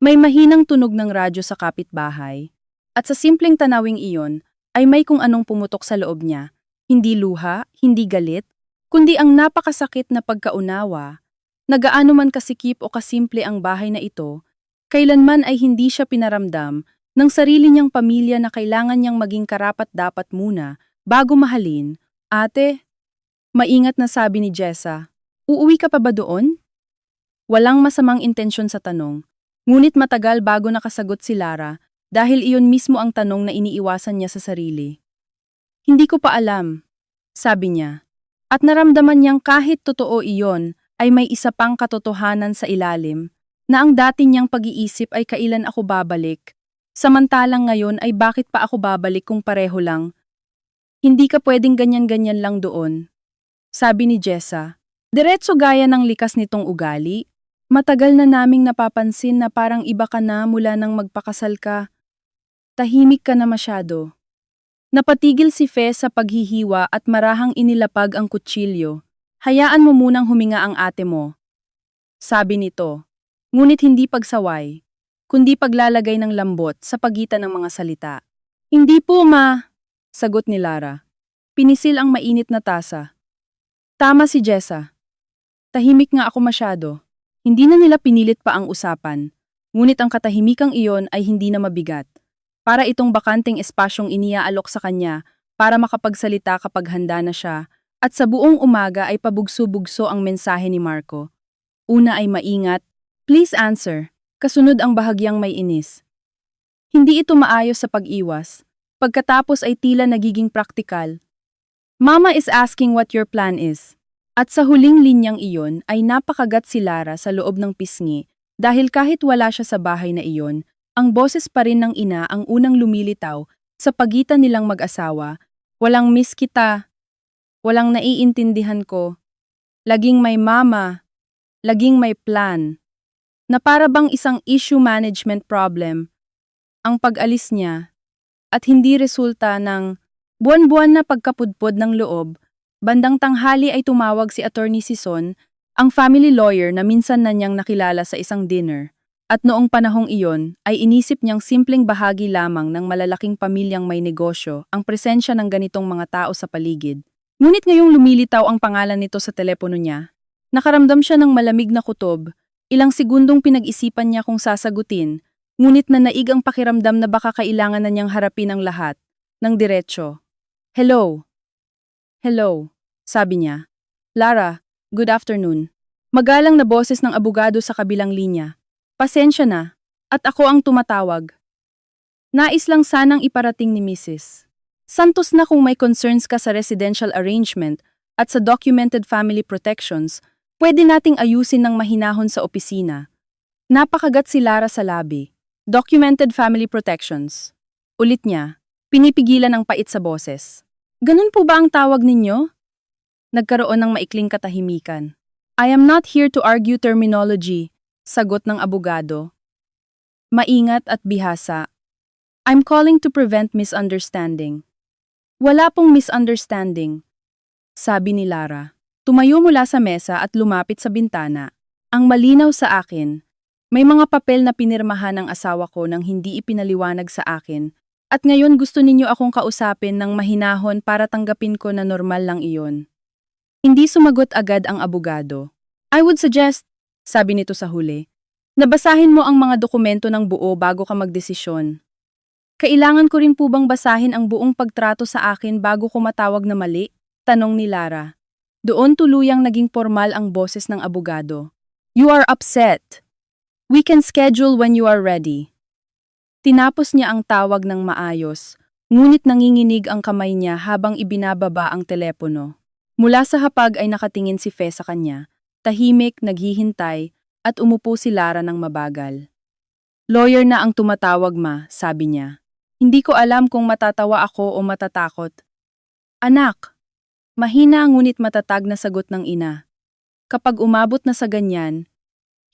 May mahinang tunog ng radyo sa kapitbahay. At sa simpleng tanawing iyon, ay may kung anong pumutok sa loob niya. Hindi luha, hindi galit, kundi ang napakasakit na pagkaunawa. Nagaano man kasikip o kasimple ang bahay na ito, kailanman ay hindi siya pinaramdam ng sarili niyang pamilya na kailangan niyang maging karapat-dapat muna bago mahalin. Ate, maingat na sabi ni Jessa, uuwi ka pa ba doon? Walang masamang intensyon sa tanong, ngunit matagal bago nakasagot si Lara dahil iyon mismo ang tanong na iniiwasan niya sa sarili. Hindi ko pa alam, sabi niya, at naramdaman niyang kahit totoo iyon ay may isa pang katotohanan sa ilalim, na ang dati niyang pag-iisip ay kailan ako babalik, samantalang ngayon ay bakit pa ako babalik kung pareho lang. Hindi ka pwedeng ganyan-ganyan lang doon, sabi ni Jessa. Diretso gaya ng likas nitong ugali. Matagal na naming napapansin na parang iba ka na mula nang magpakasal ka. Tahimik ka na masyado. Napatigil si Fe sa paghihiwa at marahang inilapag ang kutsilyo. Hayaan mo munang huminga ang ate mo, sabi nito. Ngunit hindi pagsaway, kundi paglalagay ng lambot sa pagitan ng mga salita. Hindi po ma, sagot ni Lara. Pinisil ang mainit na tasa. Tama si Jessa. Tahimik nga ako masyado. Hindi na nila pinilit pa ang usapan, ngunit ang katahimikang iyon ay hindi na mabigat. Para itong bakanting espasyong iniaalok sa kanya para makapagsalita kapag handa na siya, at sa buong umaga ay pabugso-bugso ang mensahe ni Marco. Una ay maingat, please answer, kasunod ang bahagyang may inis. Hindi ito maayos sa pag-iwas, pagkatapos ay tila nagiging praktikal. Mama is asking what your plan is. At sa huling linyang iyon ay napakagat si Lara sa loob ng pisngi dahil kahit wala siya sa bahay na iyon, ang boses pa rin ng ina ang unang lumilitaw sa pagitan nilang mag-asawa. Walang miss kita, walang naiintindihan ko, laging may mama, laging may plan, na para bang isang issue management problem, ang pag-alis niya, at hindi resulta ng buwan-buwan na pagkapudpod ng loob. Bandang tanghali ay tumawag si Attorney Sison, ang family lawyer na minsan na niyang nakilala sa isang dinner, at noong panahong iyon ay inisip niyang simpleng bahagi lamang ng malalaking pamilyang may negosyo ang presensya ng ganitong mga tao sa paligid. Ngunit ngayong lumilitaw ang pangalan nito sa telepono niya, nakaramdam siya ng malamig na kutob, ilang segundong pinag-isipan niya kung sasagutin, ngunit nanaig ang pakiramdam na baka kailangan na niyang harapin ang lahat, ng diretsyo. Hello, sabi niya. Lara, good afternoon. Magalang na boses ng abogado sa kabilang linya. Pasensya na, at ako ang tumatawag. Nais lang sanang iparating ni Mrs. Santos na kung may concerns ka sa residential arrangement at sa documented family protections, pwede nating ayusin ng mahinahon sa opisina. Napakagat si Lara sa labi. Documented family protections. Ulit niya, pinipigilan ang pait sa boses. Ganun po ba ang tawag ninyo? Nagkaroon ng maikling katahimikan. I am not here to argue terminology, sagot ng abogado. Maingat at bihasa. I'm calling to prevent misunderstanding. Wala pong misunderstanding, sabi ni Lara. Tumayo mula sa mesa at lumapit sa bintana. Ang malinaw sa akin, may mga papel na pinirmahan ng asawa ko nang hindi ipinaliwanag sa akin, at ngayon gusto ninyo akong kausapin ng mahinahon para tanggapin ko na normal lang iyon. Hindi sumagot agad ang abogado. I would suggest, sabi nito sa huli, nabasahin mo ang mga dokumento ng buo bago ka magdesisyon. Kailangan ko rin po bang basahin ang buong pagtrato sa akin bago ko matawag na mali? Tanong ni Lara. Doon tuluyang naging formal ang boses ng abogado. You are upset. We can schedule when you are ready. Tinapos niya ang tawag ng maayos, ngunit nanginginig ang kamay niya habang ibinababa ang telepono. Mula sa hapag ay nakatingin si Fe sa kanya, tahimik, naghihintay, at umupo si Lara ng mabagal. Lawyer na ang tumatawag ma, sabi niya. Hindi ko alam kung matatawa ako o matatakot. Anak, mahina ngunit matatag na sagot ng ina. Kapag umabot na sa ganyan,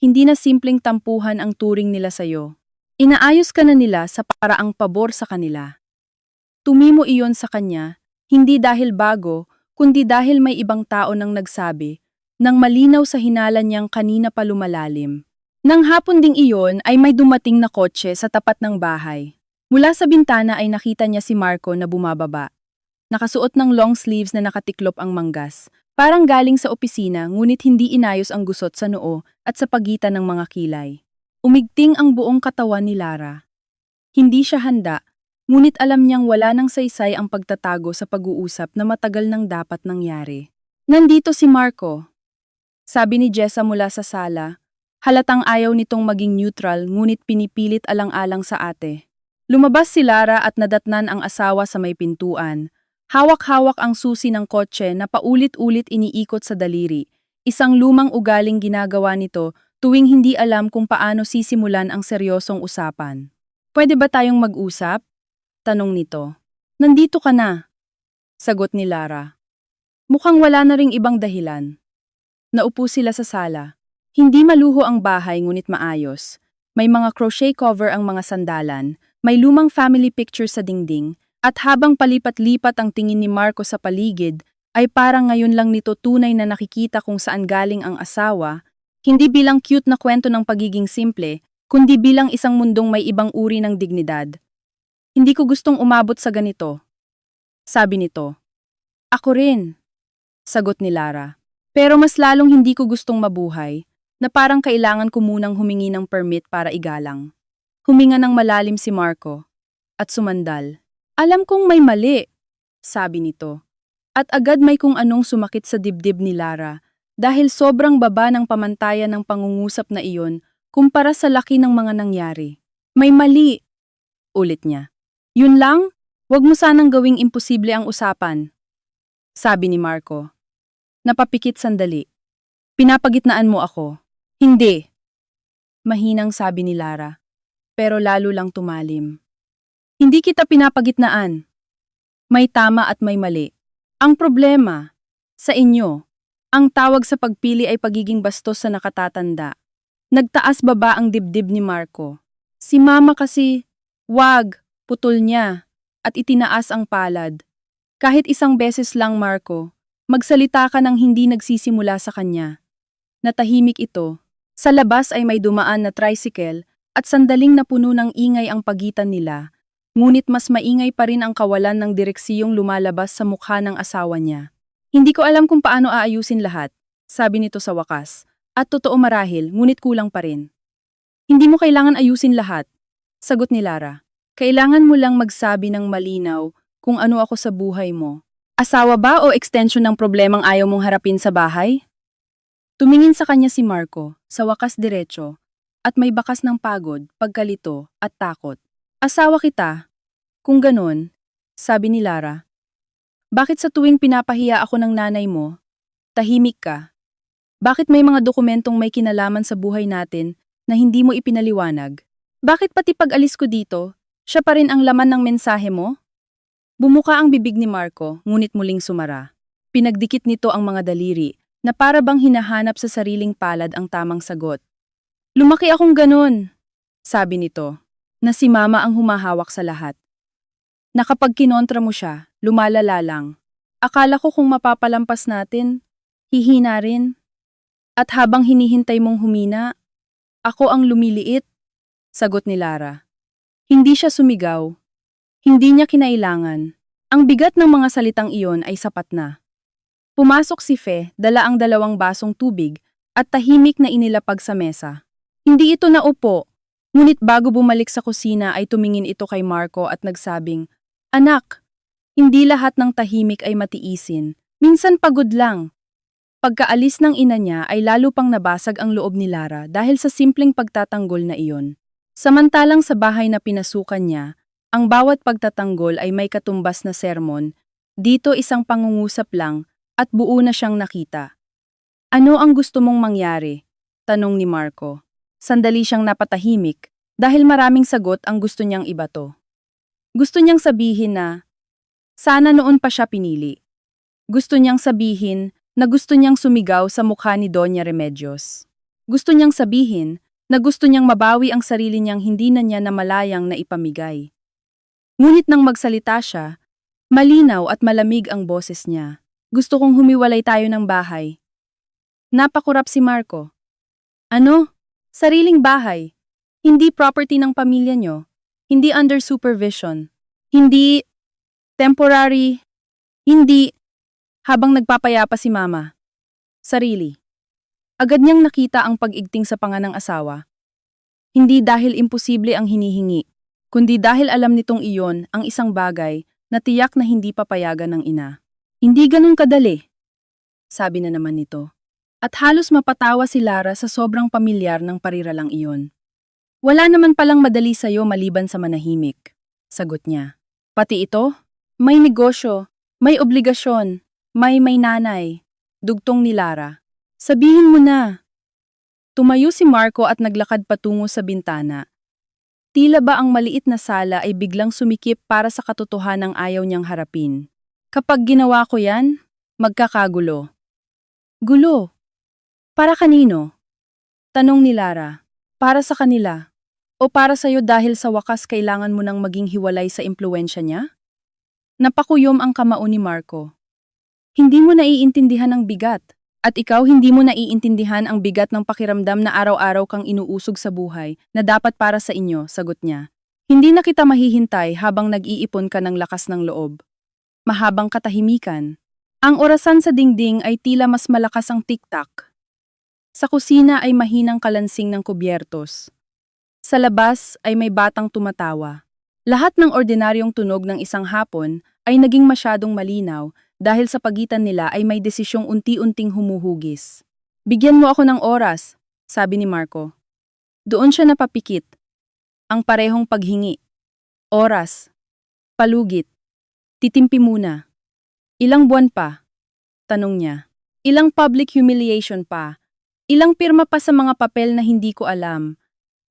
hindi na simpleng tampuhan ang turing nila sa'yo. Inaayos ka na nila sa paraang pabor sa kanila. Tumimo iyon sa kanya, hindi dahil bago, kundi dahil may ibang tao nang nagsabi, nang malinaw sa hinala niyang kanina pa lumalalim. Nang hapon ding iyon ay may dumating na kotse sa tapat ng bahay. Mula sa bintana ay nakita niya si Marco na bumababa. Nakasuot ng long sleeves na nakatiklop ang manggas. Parang galing sa opisina ngunit hindi inayos ang gusot sa noo at sa pagitan ng mga kilay. Umigting ang buong katawan ni Lara. Hindi siya handa, ngunit alam niyang wala nang saysay ang pagtatago sa pag-uusap na matagal nang dapat nangyari. Nandito si Marco, sabi ni Jessa mula sa sala. Halatang ayaw nitong maging neutral ngunit pinipilit alang-alang sa ate. Lumabas si Lara at nadatnan ang asawa sa may pintuan. Hawak-hawak ang susi ng kotse na paulit-ulit iniikot sa daliri, isang lumang ugaling ginagawa nito tuwing hindi alam kung paano sisimulan ang seryosong usapan. Pwede ba tayong mag-usap? Tanong nito. Nandito ka na, sagot ni Lara. Mukhang wala na ring ibang dahilan. Naupo sila sa sala. Hindi maluho ang bahay ngunit maayos. May mga crochet cover ang mga sandalan, may lumang family picture sa dingding, at habang palipat-lipat ang tingin ni Marco sa paligid, ay parang ngayon lang nito tunay na nakikita kung saan galing ang asawa, hindi bilang cute na kwento ng pagiging simple, kundi bilang isang mundong may ibang uri ng dignidad. Hindi ko gustong umabot sa ganito, sabi nito. Ako rin, sagot ni Lara. Pero mas lalong hindi ko gustong mabuhay, na parang kailangan ko munang humingi ng permit para igalang. Huminga ng malalim si Marco, at sumandal. Alam kong may mali, sabi nito. At agad may kung anong sumakit sa dibdib ni Lara dahil sobrang baba ng pamantayan ng pangungusap na iyon kumpara sa laki ng mga nangyari. May mali, ulit niya. Yun lang, wag mo sanang gawing imposible ang usapan, sabi ni Marco. Napapikit sandali. Pinapagitnaan mo ako. Hindi. Mahinang sabi ni Lara, pero lalo lang tumalim. Hindi kita pinapagitnaan. May tama at may mali. Ang problema, sa inyo, ang tawag sa pagpili ay pagiging bastos sa nakatatanda. Nagtaas baba ang dibdib ni Marco. Si Mama kasi, wag, putol niya, at itinaas ang palad. Kahit isang beses lang, Marco, magsalita ka nang hindi nagsisimula sa kanya. Natahimik ito. Sa labas ay may dumaan na tricycle at sandaling napuno ng ingay ang pagitan nila. Ngunit mas maingay pa rin ang kawalan ng direksiyong lumalabas sa mukha ng asawa niya. Hindi ko alam kung paano aayusin lahat, sabi nito sa wakas. At totoo marahil, ngunit kulang pa rin. Hindi mo kailangan ayusin lahat, sagot ni Lara. Kailangan mo lang magsabi ng malinaw kung ano ako sa buhay mo. Asawa ba o extension ng problemang ayaw mong harapin sa bahay? Tumingin sa kanya si Marco, sa wakas diretso, at may bakas ng pagod, pagkalito, at takot. Asawa kita. Kung ganon, sabi ni Lara. Bakit sa tuwing pinapahiya ako ng nanay mo, tahimik ka? Bakit may mga dokumentong may kinalaman sa buhay natin na hindi mo ipinaliwanag? Bakit pati pag-alis ko dito, siya pa rin ang laman ng mensahe mo? Bumuka ang bibig ni Marco, ngunit muling sumara. Pinagdikit nito ang mga daliri, na para bang hinahanap sa sariling palad ang tamang sagot. Lumaki akong ganun, sabi nito, na si mama ang humahawak sa lahat. Na kapag kinontra mo siya, lumalala lang. Akala ko kung mapapalampas natin, hihina rin. At habang hinihintay mong humina, ako ang lumiliit, sagot ni Lara. Hindi siya sumigaw. Hindi niya kinailangan. Ang bigat ng mga salitang iyon ay sapat na. Pumasok si Fe, dala ang 2 basong tubig, at tahimik na inilapag sa mesa. Hindi ito naupo, ngunit bago bumalik sa kusina ay tumingin ito kay Marco at nagsabing, Anak, hindi lahat ng tahimik ay matiisin. Minsan pagod lang. Pagkaalis ng ina niya ay lalo pang nabasag ang loob ni Lara dahil sa simpleng pagtatanggol na iyon. Samantalang sa bahay na pinasukan niya, ang bawat pagtatanggol ay may katumbas na sermon, dito isang pangungusap lang at buo na siyang nakita. Ano ang gusto mong mangyari? Tanong ni Marco. Sandali siyang napatahimik dahil maraming sagot ang gusto niyang ibato. Gusto niyang sabihin na, sana noon pa siya pinili. Gusto niyang sabihin na gusto niyang sumigaw sa mukha ni Doña Remedios. Gusto niyang sabihin na gusto niyang mabawi ang sarili niyang hindi na niya namalayang na ipamigay. Ngunit nang magsalita siya, malinaw at malamig ang boses niya. Gusto kong humiwalay tayo ng bahay. Napakurap si Marco. Ano? Sariling bahay. Hindi property ng pamilya niyo. Hindi under supervision. Hindi temporary. Hindi habang nagpapayapa si Mama. Sarili. Agad niyang nakita ang pag-igting sa panga ng asawa. Hindi dahil imposible ang hinihingi, kundi dahil alam nitong iyon ang isang bagay na tiyak na hindi papayagan ng ina. Hindi ganun kadali, sabi na naman nito. At halos mapatawa si Lara sa sobrang pamilyar ng pariralang iyon. Wala naman palang madali sa'yo maliban sa manahimik, sagot niya. Pati ito? May negosyo, may obligasyon, may nanay, dugtong ni Lara. Sabihin mo na. Tumayo si Marco at naglakad patungo sa bintana. Tila ba ang maliit na sala ay biglang sumikip para sa katotohanang ayaw niyang harapin. Kapag ginawa ko yan, magkakagulo. Gulo? Para kanino? Tanong ni Lara. Para sa kanila? O para sa'yo dahil sa wakas kailangan mo nang maging hiwalay sa impluwensya niya? Napakuyom ang kamao ni Marco. Hindi mo naiintindihan ang bigat. At ikaw hindi mo naiintindihan ang bigat ng pakiramdam na araw-araw kang inuusog sa buhay na dapat para sa inyo, sagot niya. Hindi na kita mahihintay habang nag-iipon ka ng lakas ng loob. Mahabang katahimikan. Ang orasan sa dingding ay tila mas malakas ang tik-tak. Sa kusina ay mahinang kalansing ng kubyertos. Sa labas ay may batang tumatawa. Lahat ng ordinaryong tunog ng isang hapon ay naging masyadong malinaw dahil sa pagitan nila ay may desisyong unti-unting humuhugis. Bigyan mo ako ng oras, sabi ni Marco. Doon siya napapikit. Ang parehong paghingi. Oras. Palugit. Titimpi muna. Ilang buwan pa? Tanong niya. Ilang public humiliation pa? Ilang pirma pa sa mga papel na hindi ko alam?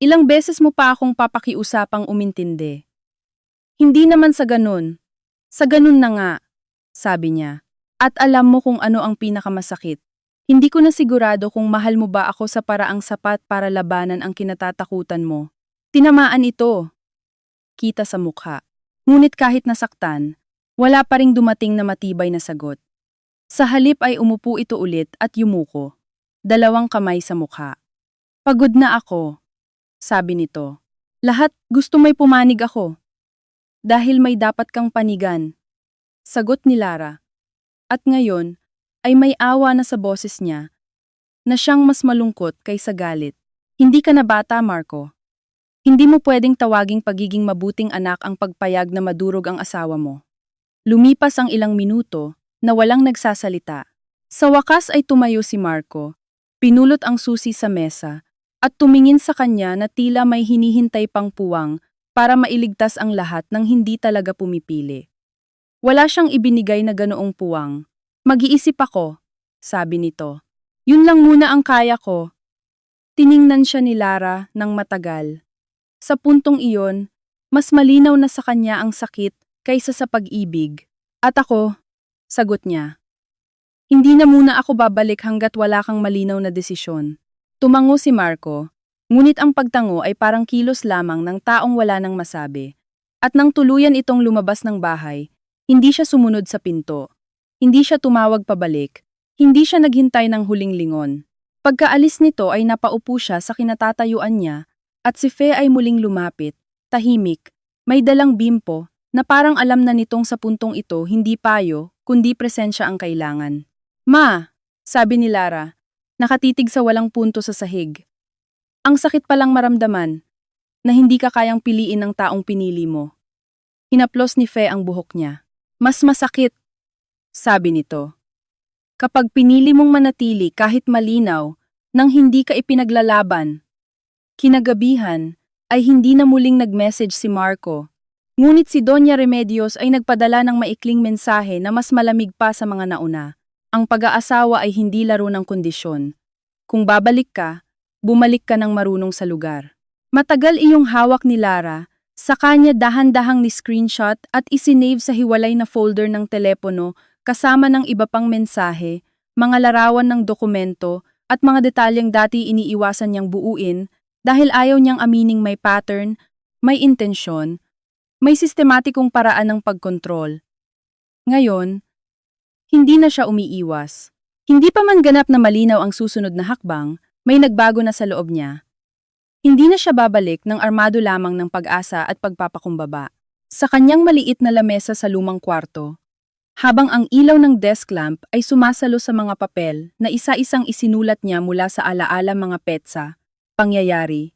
Ilang beses mo pa akong papakiusapang umintindi? Hindi naman sa ganun. Sa ganun na nga, sabi niya. At alam mo kung ano ang pinakamasakit. Hindi ko na sigurado kung mahal mo ba ako sa paraang sapat para labanan ang kinatatakutan mo. Tinamaan ito. Kita sa mukha. Ngunit kahit nasaktan, wala pa ring dumating na matibay na sagot. Sa halip ay umupo ito ulit at yumuko. 2 kamay sa mukha. Pagod na ako, sabi nito. Lahat gusto may pumanig ako. Dahil may dapat kang panigan. Sagot ni Lara. At ngayon, ay may awa na sa boses niya, na siyang mas malungkot kaysa galit. Hindi ka na bata, Marco. Hindi mo pwedeng tawaging pagiging mabuting anak ang pagpayag na madurog ang asawa mo. Lumipas ang ilang minuto na walang nagsasalita. Sa wakas ay tumayo si Marco. Pinulot ang susi sa mesa at tumingin sa kanya na tila may hinihintay pang puwang para mailigtas ang lahat ng hindi talaga pumipili. Wala siyang ibinigay na ganoong puwang. Mag-iisip ako, sabi nito. Yun lang muna ang kaya ko. Tiningnan siya ni Lara ng matagal. Sa puntong iyon, mas malinaw na sa kanya ang sakit kaysa sa pag-ibig. At ako, sagot niya. Hindi na muna ako babalik hanggat wala kang malinaw na desisyon. Tumango si Marco, ngunit ang pagtango ay parang kilos lamang ng taong wala nang masabi. At nang tuluyan itong lumabas ng bahay, hindi siya sumunod sa pinto. Hindi siya tumawag pabalik. Hindi siya naghintay ng huling lingon. Pagkaalis nito ay napaupo siya sa kinatatayuan niya at si Fe ay muling lumapit, tahimik, may dalang bimpo na parang alam na nitong sa puntong ito hindi payo kundi presensya ang kailangan. Ma, sabi ni Lara, nakatitig sa walang punto sa sahig. Ang sakit palang maramdaman na hindi ka kayang piliin ng taong pinili mo. Hinaplos ni Fe ang buhok niya. Mas masakit, sabi nito. Kapag pinili mong manatili kahit malinaw nang hindi ka ipinaglalaban. Kinagabihan ay hindi na muling nag-message si Marco. Ngunit si Doña Remedios ay nagpadala ng maikling mensahe na mas malamig pa sa mga nauna. Ang pag-aasawa ay hindi laro ng kondisyon. Kung babalik ka, bumalik ka ng marunong sa lugar. Matagal iyong hawak ni Lara, sa kanya dahan-dahang ni screenshot at isinave sa hiwalay na folder ng telepono kasama ng iba pang mensahe, mga larawan ng dokumento at mga detalyeng dati iniiwasan niyang buuin dahil ayaw niyang amining may pattern, may intensyon, may sistematikong paraan ng pagkontrol. Ngayon, hindi na siya umiiwas. Hindi pa man ganap na malinaw ang susunod na hakbang, may nagbago na sa loob niya. Hindi na siya babalik ng armado lamang ng pag-asa at pagpapakumbaba. Sa kanyang maliit na lamesa sa lumang kwarto, habang ang ilaw ng desk lamp ay sumasalo sa mga papel na isa-isang isinulat niya mula sa alaala mga petsa, pangyayari,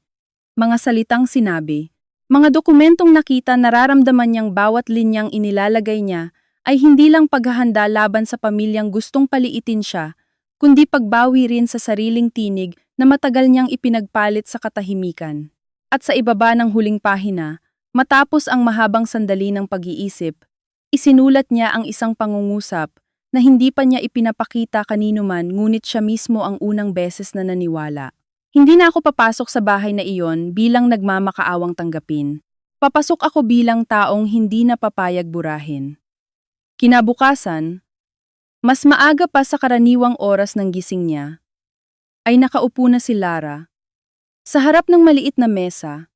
mga salitang sinabi, mga dokumentong nakita nararamdaman niyang bawat linyang inilalagay niya ay hindi lang paghahanda laban sa pamilyang gustong paliitin siya, kundi pagbawi rin sa sariling tinig na matagal niyang ipinagpalit sa katahimikan. At sa ibaba ng huling pahina, matapos ang mahabang sandali ng pag-iisip, isinulat niya ang isang pangungusap na hindi pa niya ipinapakita kanino man ngunit siya mismo ang unang beses na naniwala. Hindi na ako papasok sa bahay na iyon bilang nagmamakaawang tanggapin. Papasok ako bilang taong hindi na papayag burahin. Kinabukasan, mas maaga pa sa karaniwang oras ng gising niya, ay nakaupo na si Lara. Sa harap ng maliit na mesa,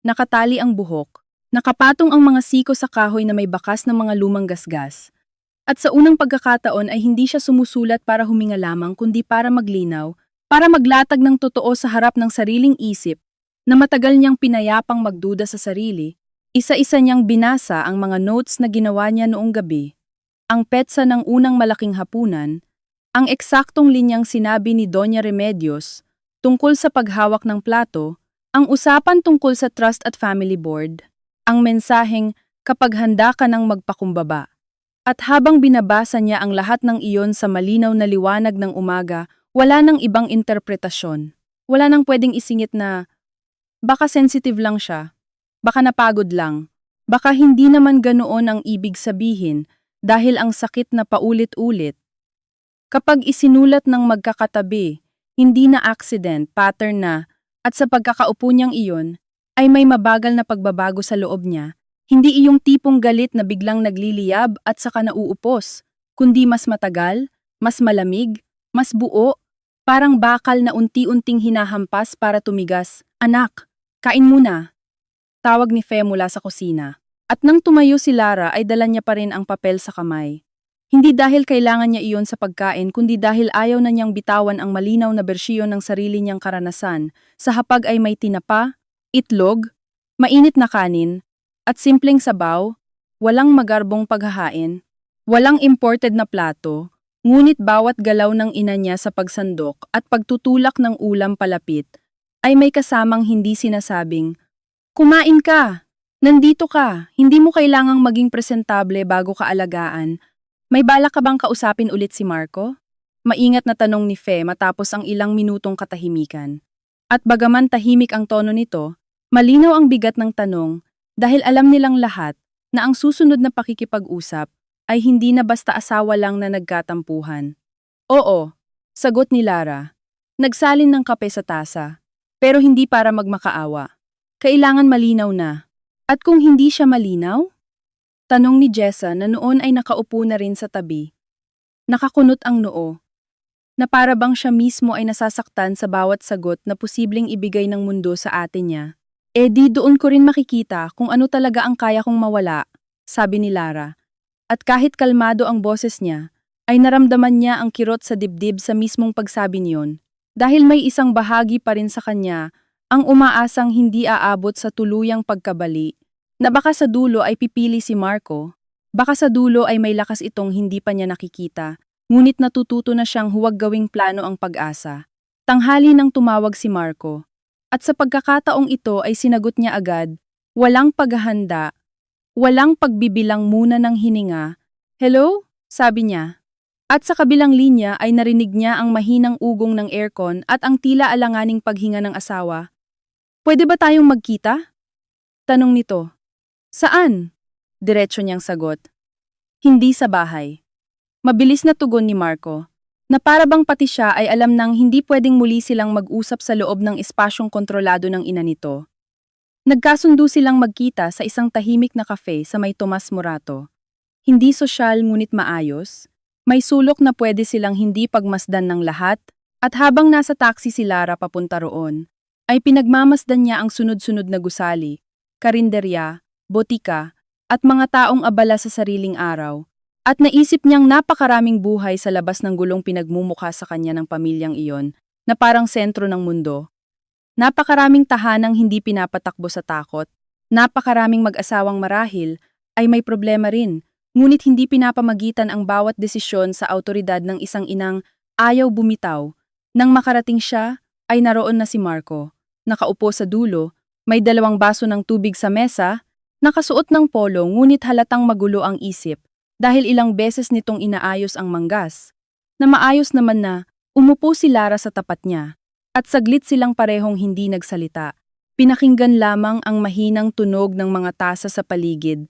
nakatali ang buhok, nakapatong ang mga siko sa kahoy na may bakas ng mga lumang gasgas. At sa unang pagkakataon ay hindi siya sumusulat para huminga lamang kundi para maglinaw, para maglatag ng totoo sa harap ng sariling isip na matagal niyang pinayapang magduda sa sarili. Isa-isa niyang binasa ang mga notes na ginawa niya noong gabi. Ang petsa ng unang malaking hapunan, ang eksaktong linyang sinabi ni Doña Remedios tungkol sa paghawak ng plato, ang usapan tungkol sa Trust at Family Board, ang mensaheng kapag handa ka nang magpakumbaba. At habang binabasa niya ang lahat ng iyon sa malinaw na liwanag ng umaga, wala nang ibang interpretasyon. Wala nang pwedeng isingit na baka sensitive lang siya, baka napagod lang, baka hindi naman ganoon ang ibig sabihin, dahil ang sakit na paulit-ulit. Kapag isinulat ng magkakatabi, hindi na accident, pattern na, at sa pagkakaupo niyang iyon, ay may mabagal na pagbabago sa loob niya, hindi iyong tipong galit na biglang nagliliyab at saka nauupos, kundi mas matagal, mas malamig, mas buo, parang bakal na unti-unting hinahampas para tumigas. Anak, kain muna. Tawag ni Fe mula sa kusina. At nang tumayo si Lara ay dala niya pa rin ang papel sa kamay. Hindi dahil kailangan niya iyon sa pagkain kundi dahil ayaw na niyang bitawan ang malinaw na bersyon ng sarili niyang karanasan. Sa hapag ay may tinapa, itlog, mainit na kanin, at simpleng sabaw, walang magarbong paghahain, walang imported na plato, ngunit bawat galaw ng ina niya sa pagsandok at pagtutulak ng ulam palapit ay may kasamang hindi sinasabing, "Kumain ka! Nandito ka, hindi mo kailangang maging presentable bago ka alagaan. May balak ka bang kausapin ulit si Marco?" Maingat na tanong ni Fe matapos ang ilang minutong katahimikan. At bagaman tahimik ang tono nito, malinaw ang bigat ng tanong dahil alam nilang lahat na ang susunod na pakikipag-usap ay hindi na basta asawa lang na nagkatampuhan. Oo, sagot ni Lara. Nagsalin ng kape sa tasa, pero hindi para magmakaawa. Kailangan malinaw na. At kung hindi siya malinaw? Tanong ni Jessa na noon ay nakaupo na rin sa tabi. Nakakunot ang noo, na para bang siya mismo ay nasasaktan sa bawat sagot na posibleng ibigay ng mundo sa atin niya. Di doon ko rin makikita kung ano talaga ang kaya kong mawala, sabi ni Lara. At kahit kalmado ang boses niya, ay naramdaman niya ang kirot sa dibdib sa mismong pagsabi niyon. Dahil may isang bahagi pa rin sa kanya, ang umaasang hindi aabot sa tuluyang pagkabali, na baka sa dulo ay pipili si Marco, baka sa dulo ay may lakas itong hindi pa niya nakikita, ngunit natututo na siyang huwag gawing plano ang pag-asa. Tanghali nang tumawag si Marco, at sa pagkakataong ito ay sinagot niya agad, walang paghahanda, walang pagbibilang muna ng hininga. Hello? Sabi niya. At sa kabilang linya ay narinig niya ang mahinang ugong ng aircon at ang tila alanganing paghinga ng asawa. Pwede ba tayong magkita? Tanong nito. Saan? Diretso niyang sagot. Hindi sa bahay. Mabilis na tugon ni Marco, na para bang pati siya ay alam nang hindi pwedeng muli silang mag-usap sa loob ng espasyong kontrolado ng ina nito. Nagkasundo silang magkita sa isang tahimik na cafe sa may Tomas Morato. Hindi sosyal ngunit maayos. May sulok na pwede silang hindi pagmasdan ng lahat, at habang nasa taxi si Lara papunta roon, ay pinagmamasdan niya ang sunod-sunod na gusali, karinderya, botika, at mga taong abala sa sariling araw, at naisip niyang napakaraming buhay sa labas ng gulong pinagmumukha sa kanya ng pamilyang iyon, na parang sentro ng mundo. Napakaraming tahanang hindi pinapatakbo sa takot, napakaraming mag-asawang marahil, ay may problema rin, ngunit hindi pinapamagitan ang bawat desisyon sa autoridad ng isang inang ayaw bumitaw. Nang makarating siya, ay naroon na si Marco. Nakaupo sa dulo, may 2 baso ng tubig sa mesa, nakasuot ng polo ngunit halatang magulo ang isip dahil ilang beses nitong inaayos ang manggas. Na maayos naman na, umupo si Lara sa tapat niya, at saglit silang parehong hindi nagsalita. Pinakinggan lamang ang mahinang tunog ng mga tasa sa paligid,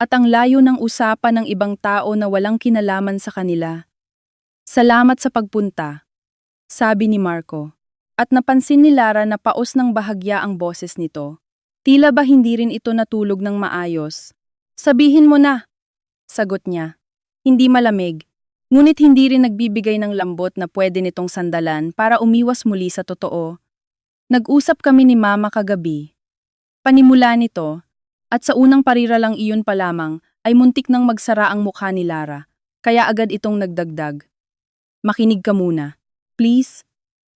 at ang layo ng usapan ng ibang tao na walang kinalaman sa kanila. Salamat sa pagpunta, sabi ni Marco. At napansin ni Lara na paos ng bahagya ang boses nito. Tila ba hindi rin ito natulog ng maayos? Sabihin mo na, sagot niya. Hindi malamig, ngunit hindi rin nagbibigay ng lambot na pwede nitong sandalan para umiwas muli sa totoo. Nag-usap kami ni Mama kagabi. Panimula nito, at sa unang parira lang iyon pa lamang, ay muntik nang magsara ang mukha ni Lara, kaya agad itong nagdagdag. Makinig ka muna, please.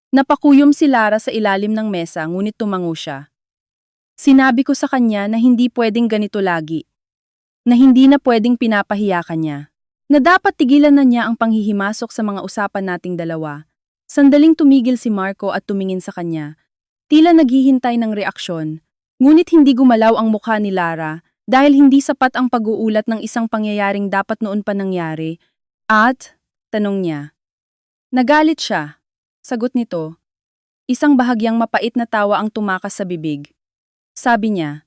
Napakuyom si Lara sa ilalim ng mesa ngunit tumango siya. Sinabi ko sa kanya na hindi pwedeng ganito lagi. Na hindi na pwedeng pinapahiya ka niya. Na dapat tigilan na niya ang panghihimasok sa mga usapan nating dalawa. Sandaling tumigil si Marco at tumingin sa kanya. Tila naghihintay ng reaksyon. Ngunit hindi gumalaw ang mukha ni Lara dahil hindi sapat ang pag-uulat ng isang pangyayaring dapat noon pa nangyari. At, tanong niya. Nagalit siya. Sagot nito. Isang bahagyang mapait na tawa ang tumakas sa bibig. Sabi niya,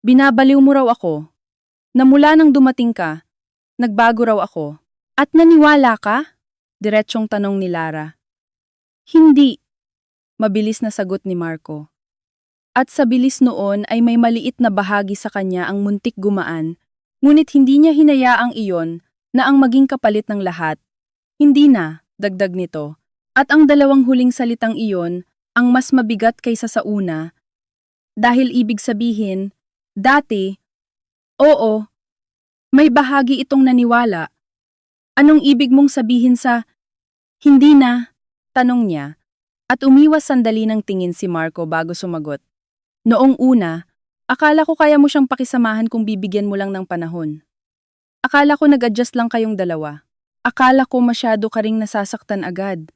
binabaliw mo raw ako. Na mula nang dumating ka, nagbago raw ako. At naniwala ka? Diretsyong tanong ni Lara. Hindi. Mabilis na sagot ni Marco. At sa bilis noon ay may maliit na bahagi sa kanya ang muntik gumaan, ngunit hindi niya hinayaang iyon na ang maging kapalit ng lahat. Hindi na, dagdag nito. At ang 2 huling salitang iyon ang mas mabigat kaysa sa una. Dahil ibig sabihin, dati, oo, may bahagi itong naniwala. Anong ibig mong sabihin sa, hindi na, tanong niya, at umiwas sandali ng tingin si Marco bago sumagot. Noong una, akala ko kaya mo siyang pakisamahan kung bibigyan mo lang ng panahon. Akala ko nag-adjust lang kayong dalawa. Akala ko masyado ka ring nasasaktan agad.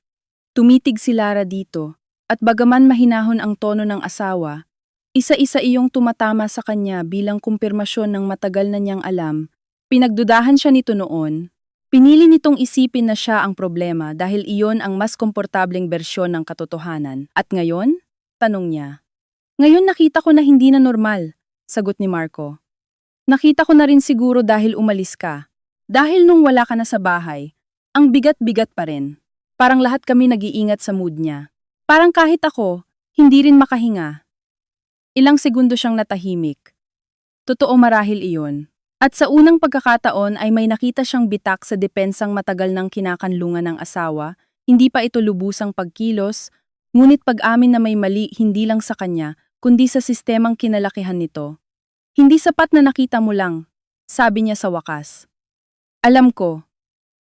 Tumitig si Lara dito, at bagaman mahinahon ang tono ng asawa, isa-isa iyong tumatama sa kanya bilang kumpirmasyon ng matagal na niyang alam. Pinagdudahan siya nito noon, Pinili nitong isipin na siya ang problema dahil iyon ang mas komportableng bersyon ng katotohanan. At ngayon? Tanong niya. Ngayon nakita ko na hindi na normal, sagot ni Marco. Nakita ko na rin siguro dahil umalis ka. Dahil nung wala ka na sa bahay, ang bigat-bigat pa rin. Parang lahat kami nag-iingat sa mood niya. Parang kahit ako, hindi rin makahinga. Ilang segundo siyang natahimik. Totoo marahil iyon. At sa unang pagkakataon ay may nakita siyang bitak sa depensang matagal ng kinakanlungan ng asawa, hindi pa ito lubusang pagkilos, ngunit pag-amin na may mali hindi lang sa kanya, kundi sa sistemang kinalakihan nito. Hindi sapat na nakita mo lang, sabi niya sa wakas. Alam ko,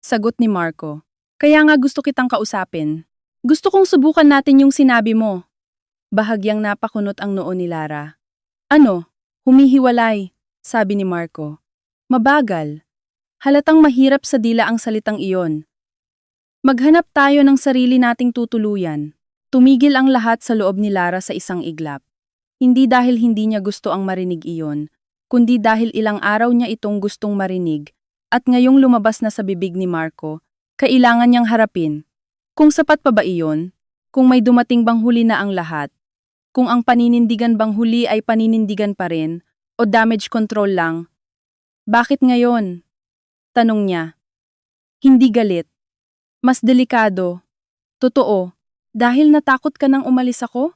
sagot ni Marco. Kaya nga gusto kitang kausapin. Gusto kong subukan natin yung sinabi mo. Bahagyang napakunot ang noo ni Lara. Ano? Humihiwalay, sabi ni Marco. Mabagal. Halatang mahirap sa dila ang salitang iyon. Maghanap tayo ng sarili nating tutuluyan. Tumigil ang lahat sa loob ni Lara sa isang iglap. Hindi dahil hindi niya gusto ang marinig iyon, kundi dahil ilang araw niya itong gustong marinig, at ngayong lumabas na sa bibig ni Marco, kailangan niyang harapin. Kung sapat pa ba iyon? Kung may dumating bang huli na ang lahat? Kung ang paninindigan bang huli ay paninindigan pa rin, o damage control lang? Bakit ngayon? Tanong niya. Hindi galit. Mas delikado. Totoo. Dahil natakot ka nang umalis ako?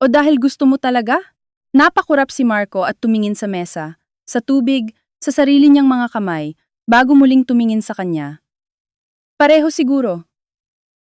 O dahil gusto mo talaga? Napakurap si Marco at tumingin sa mesa, sa tubig, sa sarili niyang mga kamay, bago muling tumingin sa kanya. Pareho siguro.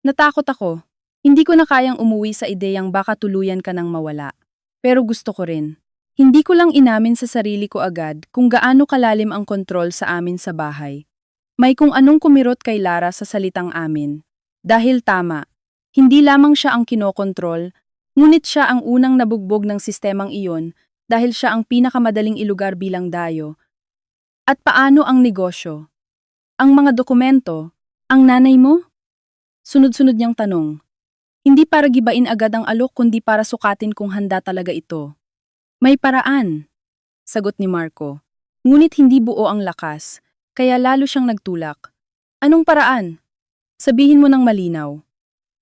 Natakot ako. Hindi ko na kayang umuwi sa ideyang baka tuluyan ka nang mawala. Pero gusto ko rin. Hindi ko lang inamin sa sarili ko agad kung gaano kalalim ang kontrol sa amin sa bahay. May kung anong kumirot kay Lara sa salitang amin. Dahil tama, hindi lamang siya ang kinokontrol, ngunit siya ang unang nabugbog ng sistemang iyon dahil siya ang pinakamadaling ilugar bilang dayo. At paano ang negosyo? Ang mga dokumento? Ang nanay mo? Sunod-sunod niyang tanong. Hindi para gibain agad ang alok kundi para sukatin kung handa talaga ito. May paraan, sagot ni Marco. Ngunit hindi buo ang lakas, kaya lalo siyang nagtulak. Anong paraan? Sabihin mo ng malinaw.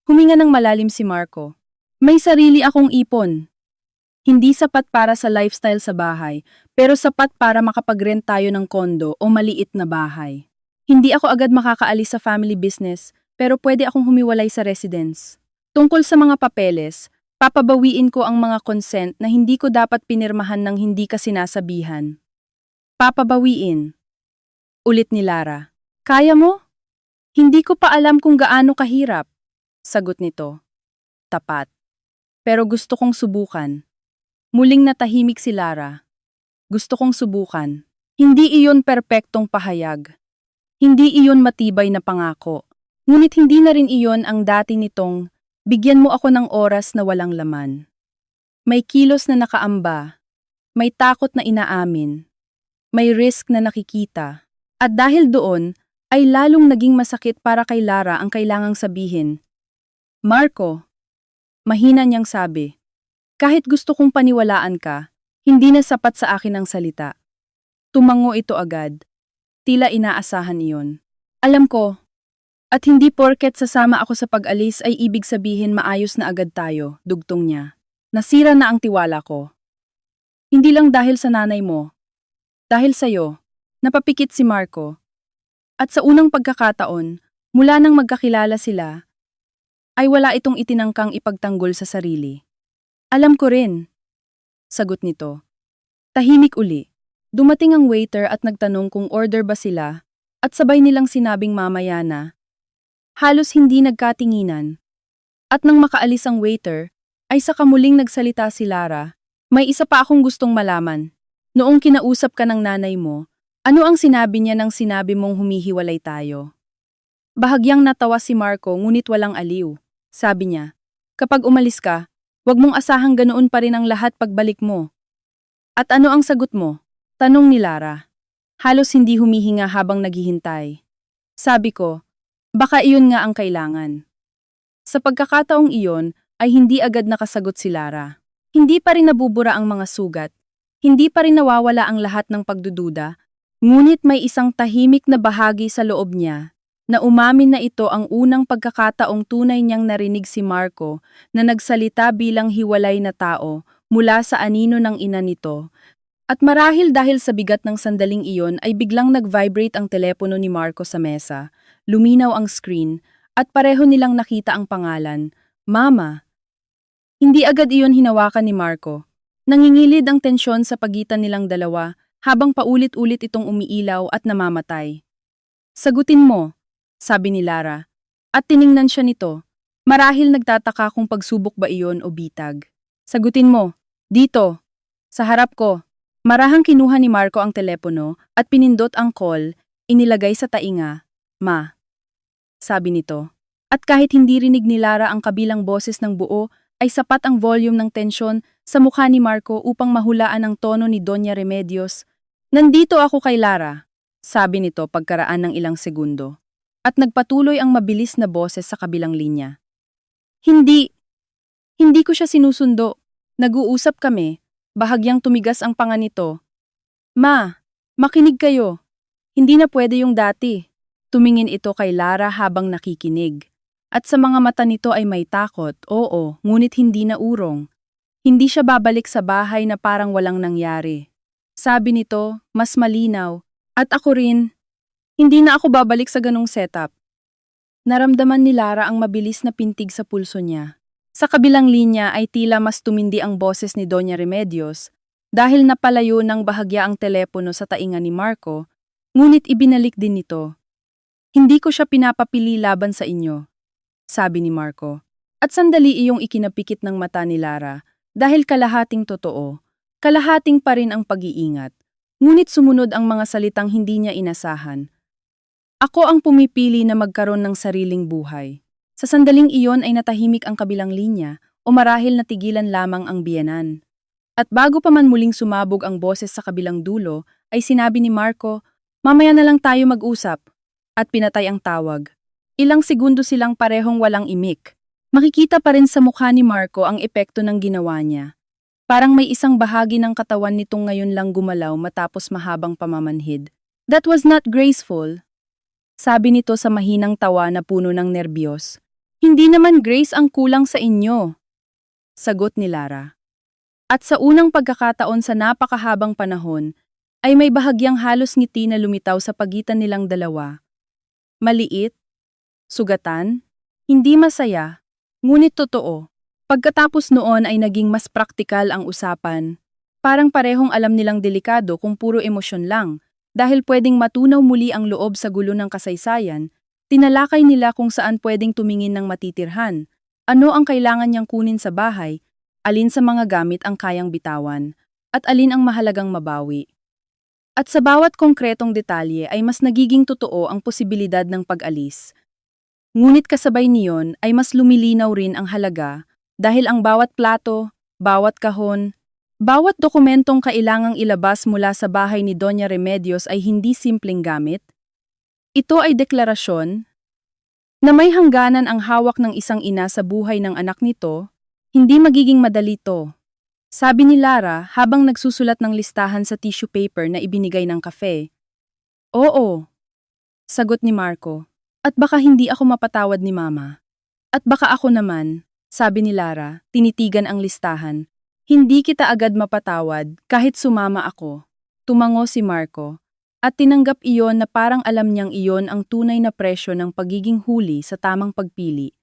Huminga ng malalim si Marco. May sarili akong ipon. Hindi sapat para sa lifestyle sa bahay, pero sapat para makapag-rent tayo ng kondo o maliit na bahay. Hindi ako agad makakaalis sa family business, pero pwede akong humiwalay sa residence. Tungkol sa mga papeles, papabawiin ko ang mga consent na hindi ko dapat pinirmahan ng hindi ka sinasabihan. Papabawiin. Ulit ni Lara. Kaya mo? Hindi ko pa alam kung gaano kahirap. Sagot nito. Tapat. Pero gusto kong subukan. Muling natahimik si Lara. Gusto kong subukan. Hindi iyon perpektong pahayag. Hindi iyon matibay na pangako. Ngunit hindi na rin iyon ang dati nitong bigyan mo ako ng oras na walang laman. May kilos na nakaamba, may takot na inaamin, may risk na nakikita. At dahil doon, ay lalong naging masakit para kay Lara ang kailangang sabihin. Marco, mahina niyang sabi, kahit gusto kong paniwalaan ka, hindi na sapat sa akin ang salita. Tumango ito agad, tila inaasahan iyon. Alam ko, at hindi porket sasama ako sa pag-alis ay ibig sabihin maayos na agad tayo, dugtong niya. Nasira na ang tiwala ko. Hindi lang dahil sa nanay mo. Dahil sa'yo, napapikit si Marco. At sa unang pagkakataon, mula nang magkakilala sila, ay wala itong itinangkang ipagtanggol sa sarili. Alam ko rin, sagot nito. Tahimik uli. Dumating ang waiter at nagtanong kung order ba sila, at sabay nilang sinabing mamaya na. Halos hindi nagkatinginan. At nang makaalis ang waiter, ay saka muling nagsalita si Lara. May isa pa akong gustong malaman. Noong kinausap ka ng nanay mo, ano ang sinabi niya nang sinabi mong humihiwalay tayo? Bahagyang natawa si Marco ngunit walang aliw. Sabi niya, kapag umalis ka, wag mong asahang ganoon pa rin ang lahat pagbalik mo. At ano ang sagot mo? Tanong ni Lara. Halos hindi humihinga habang naghihintay. Sabi ko, baka iyon nga ang kailangan. Sa pagkakataong iyon ay hindi agad nakasagot si Lara. Hindi pa rin nabubura ang mga sugat. Hindi pa rin nawawala ang lahat ng pagdududa. Ngunit may isang tahimik na bahagi sa loob niya na umamin na ito ang unang pagkakataong tunay niyang narinig si Marco na nagsalita bilang hiwalay na tao mula sa anino ng ina nito. At marahil dahil sa bigat ng sandaling iyon ay biglang nag-vibrate ang telepono ni Marco sa mesa, luminaw ang screen, at pareho nilang nakita ang pangalan, Mama. Hindi agad iyon hinawakan ni Marco. Nangingilid ang tensyon sa pagitan nilang dalawa habang paulit-ulit itong umiilaw at namamatay. Sagutin mo, sabi ni Lara, at tiningnan siya nito. Marahil nagtataka kung pagsubok ba iyon o bitag. Sagutin mo, dito, sa harap ko. Marahang kinuha ni Marco ang telepono at pinindot ang call, inilagay sa tainga. Ma, sabi nito. At kahit hindi rinig ni Lara ang kabilang boses ng buo, ay sapat ang volume ng tensyon sa mukha ni Marco upang mahulaan ang tono ni Doña Remedios. Nandito ako kay Lara, sabi nito pagkaraan ng ilang segundo. At nagpatuloy ang mabilis na boses sa kabilang linya. Hindi ko siya sinusundo. Nag-uusap kami. Bahagyang tumigas ang panga nito. Ma, makinig kayo. Hindi na pwede yung dati. Tumingin ito kay Lara habang nakikinig. At sa mga mata nito ay may takot, oo, ngunit hindi na urong. Hindi siya babalik sa bahay na parang walang nangyari. Sabi nito, mas malinaw. At ako rin, hindi na ako babalik sa ganong setup. Naramdaman ni Lara ang mabilis na pintig sa pulso niya. Sa kabilang linya ay tila mas tumindi ang boses ni Doña Remedios dahil napalayo ng bahagya ang telepono sa tainga ni Marco, ngunit ibinalik din nito. Hindi ko siya pinapapili laban sa inyo, sabi ni Marco. At sandali iyong ikinapikit ng mata ni Lara dahil kalahating totoo, kalahating pa rin ang pag-iingat. Ngunit sumunod ang mga salitang hindi niya inasahan. Ako ang pumipili na magkaroon ng sariling buhay. Sa sandaling iyon ay natahimik ang kabilang linya o marahil natigilan lamang ang biyenan. At bago pa man muling sumabog ang boses sa kabilang dulo, ay sinabi ni Marco, mamaya na lang tayo mag-usap. At pinatay ang tawag. Ilang segundo silang parehong walang imik. Makikita pa rin sa mukha ni Marco ang epekto ng ginawa niya. Parang may isang bahagi ng katawan nitong ngayon lang gumalaw matapos mahabang pamamanhid. That was not graceful. Sabi nito sa mahinang tawa na puno ng nerbiyos. Hindi naman grace ang kulang sa inyo. Sagot ni Lara. At sa unang pagkakataon sa napakahabang panahon, ay may bahagyang halos ngiti na lumitaw sa pagitan nilang dalawa. Maliit, sugatan, hindi masaya, ngunit totoo. Pagkatapos noon ay naging mas praktikal ang usapan. Parang parehong alam nilang delikado kung puro emosyon lang, dahil pwedeng matunaw muli ang loob sa gulo ng kasaysayan. Tinalakay nila kung saan pwedeng tumingin ng matitirhan, ano ang kailangan niyang kunin sa bahay, alin sa mga gamit ang kayang bitawan, at alin ang mahalagang mabawi. At sa bawat konkretong detalye ay mas nagiging totoo ang posibilidad ng pag-alis. Ngunit kasabay niyon ay mas lumilinaw rin ang halaga dahil ang bawat plato, bawat kahon, bawat dokumentong kailangang ilabas mula sa bahay ni Doña Remedios ay hindi simpleng gamit. Ito ay deklarasyon na may hangganan ang hawak ng isang ina sa buhay ng anak nito, hindi magiging madali to. Sabi ni Lara habang nagsusulat ng listahan sa tissue paper na ibinigay ng kafe. Oo, sagot ni Marco. At baka hindi ako mapatawad ni Mama. At baka ako naman, sabi ni Lara, tinitigan ang listahan. Hindi kita agad mapatawad kahit sumama ako. Tumango si Marco. At tinanggap iyon na parang alam niyang iyon ang tunay na presyo ng pagiging huli sa tamang pagpili.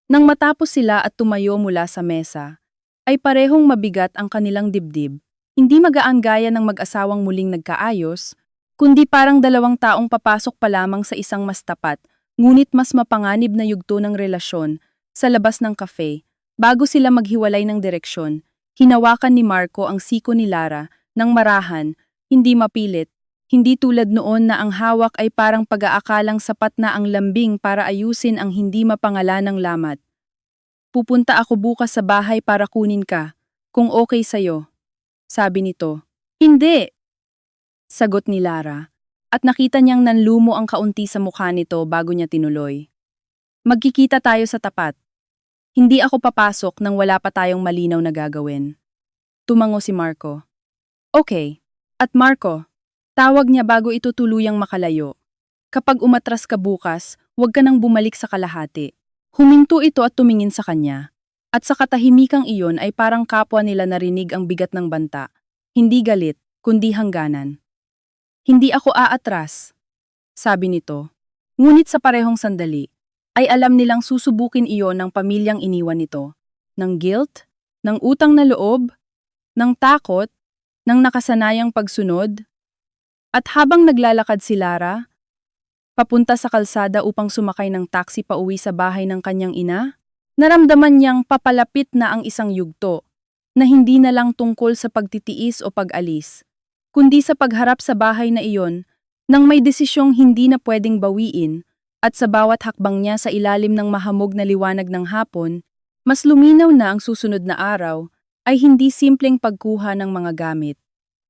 Nang matapos sila at tumayo mula sa mesa, ay parehong mabigat ang kanilang dibdib. Hindi magaan gaya ng mag-asawang muling nagkaayos, kundi parang dalawang taong papasok pa lamang sa isang mas tapat, ngunit mas mapanganib na yugto ng relasyon sa labas ng kafe. Bago sila maghiwalay ng direksyon, hinawakan ni Marco ang siko ni Lara ng marahan, hindi mapilit. Hindi tulad noon na ang hawak ay parang pag-aakalang sapat na ang lambing para ayusin ang hindi mapangalanang lamat. Pupunta ako bukas sa bahay para kunin ka, kung okay sa'yo. Sabi nito. Hindi! Sagot ni Lara, at nakita niyang nanlumo ang kaunti sa mukha nito bago niya tinuloy. Magkikita tayo sa tapat. Hindi ako papasok nang wala pa tayong malinaw na gagawin. Tumango si Marco. Okay. At Marco, tawag niya bago ito tuluyang makalayo. Kapag umatras ka bukas, huwag ka nang bumalik sa kalahati. Huminto ito at tumingin sa kanya. At sa katahimikang iyon ay parang kapwa nila narinig ang bigat ng banta. Hindi galit, kundi hangganan. Hindi ako aatras, sabi nito. Ngunit sa parehong sandali, ay alam nilang susubukin iyon ng pamilyang iniwan nito. Ng guilt, ng utang na loob, ng takot, ng nakasanayang pagsunod. At habang naglalakad si Lara, papunta sa kalsada upang sumakay ng taxi pauwi sa bahay ng kanyang ina, naramdaman niyang papalapit na ang isang yugto, na hindi na lang tungkol sa pagtitiis o pag-alis, kundi sa pagharap sa bahay na iyon, nang may desisyong hindi na pwedeng bawiin, at sa bawat hakbang niya sa ilalim ng mahamog na liwanag ng hapon, mas luminaw na ang susunod na araw ay hindi simpleng pagkuha ng mga gamit,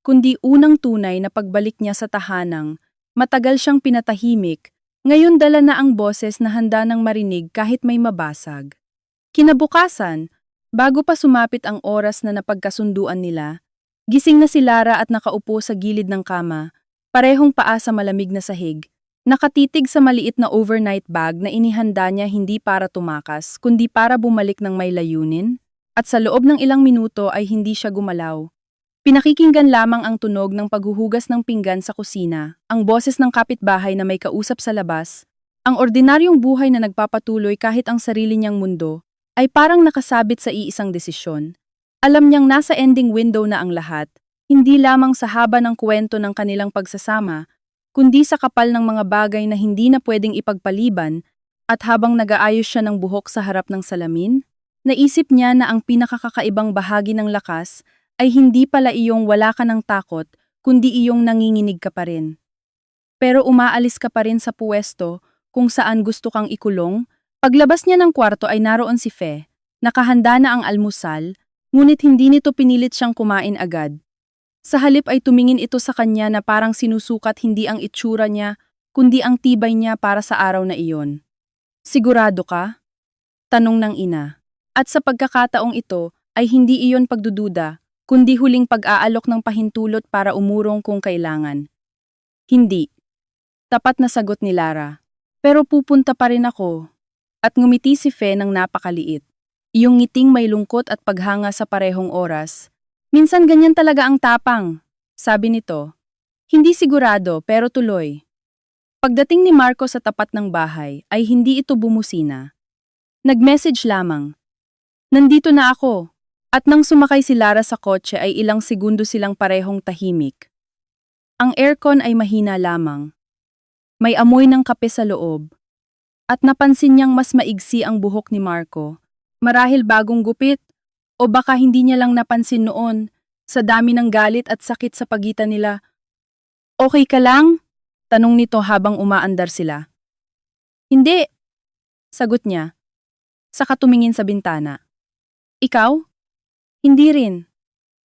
kundi unang tunay na pagbalik niya sa tahanang matagal siyang pinatahimik, ngayon dala na ang boses na handa nang marinig kahit may mabasag. Kinabukasan, bago pa sumapit ang oras na napagkasunduan nila, gising na si Lara at nakaupo sa gilid ng kama, parehong paa sa malamig na sahig, nakatitig sa maliit na overnight bag na inihanda niya hindi para tumakas, kundi para bumalik ng may layunin, at sa loob ng ilang minuto ay hindi siya gumalaw. Pinakikinggan lamang ang tunog ng paghuhugas ng pinggan sa kusina, ang boses ng kapitbahay na may kausap sa labas, ang ordinaryong buhay na nagpapatuloy kahit ang sarili niyang mundo, ay parang nakasabit sa iisang desisyon. Alam niyang nasa ending window na ang lahat, hindi lamang sa haba ng kwento ng kanilang pagsasama, kundi sa kapal ng mga bagay na hindi na pwedeng ipagpaliban, at habang nag-aayos siya ng buhok sa harap ng salamin, naisip niya na ang pinakakakaibang bahagi ng lakas ay hindi pala iyong wala ka ng takot, kundi iyong nanginginig ka pa rin. Pero umaalis ka pa rin sa puwesto kung saan gusto kang ikulong. Paglabas niya ng kwarto ay naroon si Fe, nakahanda na ang almusal, ngunit hindi nito pinilit siyang kumain agad. Sa halip ay tumingin ito sa kanya na parang sinusukat hindi ang itsura niya, kundi ang tibay niya para sa araw na iyon. Sigurado ka? Tanong ng ina. At sa pagkakataong ito ay hindi iyon pagdududa, kundi huling pag-aalok ng pahintulot para umurong kung kailangan. Hindi. Tapat na sagot ni Lara. Pero pupunta pa rin ako. At ngumiti si Fe ng napakaliit. Iyong ngiting may lungkot at paghanga sa parehong oras. Minsan ganyan talaga ang tapang, sabi nito. Hindi sigurado pero tuloy. Pagdating ni Marco sa tapat ng bahay ay hindi ito bumusina. Nag-message lamang. Nandito na ako. At nang sumakay si Lara sa kotse ay ilang segundo silang parehong tahimik. Ang aircon ay mahina lamang. May amoy ng kape sa loob. At napansin niyang mas maigsi ang buhok ni Marco. Marahil bagong gupit, o baka hindi niya lang napansin noon, sa dami ng galit at sakit sa pagitan nila. Okay ka lang? Tanong nito habang umaandar sila. Hindi, sagot niya. Saka tumingin sa bintana. Ikaw? Hindi rin,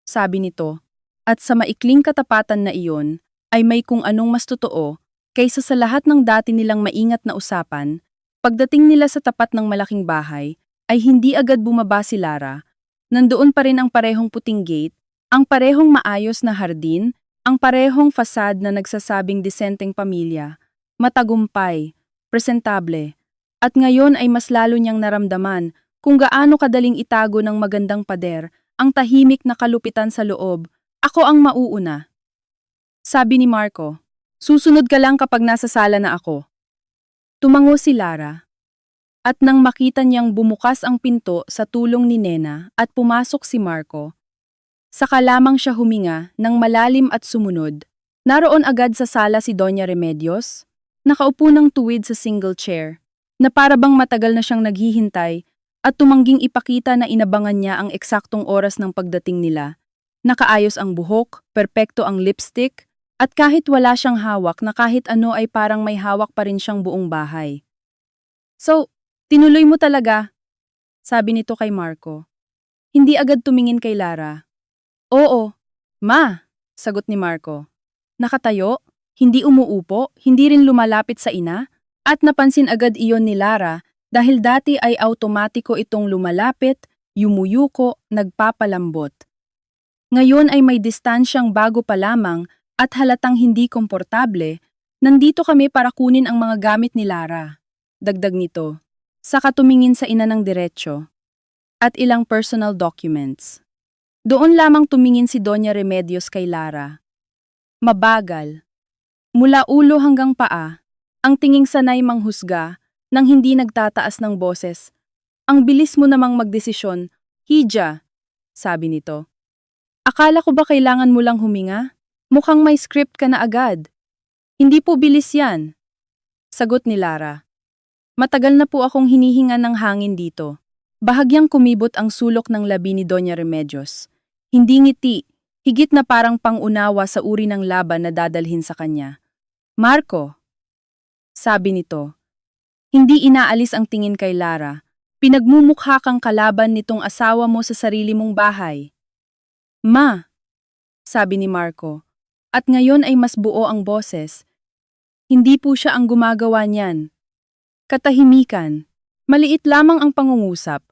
sabi nito, at sa maikling katapatan na iyon ay may kung anong mas totoo kaysa sa lahat ng dati nilang maingat na usapan. Pagdating nila sa tapat ng malaking bahay ay hindi agad bumaba si Lara. Nandoon pa rin ang parehong puting gate, ang parehong maayos na hardin, ang parehong fasad na nagsasabing disenteng pamilya, matagumpay, presentable, at ngayon ay mas lalo niyang naramdaman kung gaano kadaling itago ng magandang pader ang tahimik na kalupitan sa loob. Ako ang mauuna. Sabi ni Marco, susunod ka lang kapag nasa sala na ako. Tumango si Lara. At nang makita niyang bumukas ang pinto sa tulong ni Nena at pumasok si Marco, saka lamang siya huminga ng malalim at sumunod. Naroon agad sa sala si Doña Remedios, nakaupo ng tuwid sa single chair, na para bang matagal na siyang naghihintay at tumangging ipakita na inabangan niya ang eksaktong oras ng pagdating nila. Nakaayos ang buhok, perpekto ang lipstick, at kahit wala siyang hawak na kahit ano ay parang may hawak pa rin siyang buong bahay. So, tinuloy mo talaga, sabi nito kay Marco. Hindi agad tumingin kay Lara. Oo, ma, sagot ni Marco. Nakatayo, hindi umuupo, hindi rin lumalapit sa ina, at napansin agad iyon ni Lara dahil dati ay automatiko itong lumalapit, yumuyuko, nagpapalambot. Ngayon ay may distansyang bago pa lamang at halatang hindi komportable, Nandito kami para kunin ang mga gamit ni Lara. Dagdag nito. Saka tumingin sa ina ng diretsyo. At ilang personal documents. Doon lamang tumingin si Doña Remedios kay Lara. Mabagal. Mula ulo hanggang paa, ang tinging sanay manghusga nang hindi nagtataas ng boses. Ang bilis mo namang magdesisyon, Hija, sabi nito. Akala ko ba kailangan mo lang huminga? Mukhang may script ka na agad. Hindi po bilis yan. Sagot ni Lara. Matagal na po akong hinihinga ng hangin dito. Bahagyang kumibot ang sulok ng labi ni Doña Remedios. Hindi ngiti, higit na parang pangunawa sa uri ng laban na dadalhin sa kanya. Marco, sabi nito. Hindi inaalis ang tingin kay Lara. Pinagmumukha kang kalaban nitong asawa mo sa sarili mong bahay. Ma, sabi ni Marco, at ngayon ay mas buo ang boses. Hindi po siya ang gumagawa niyan. Katahimikan. Maliit lamang ang pangungusap.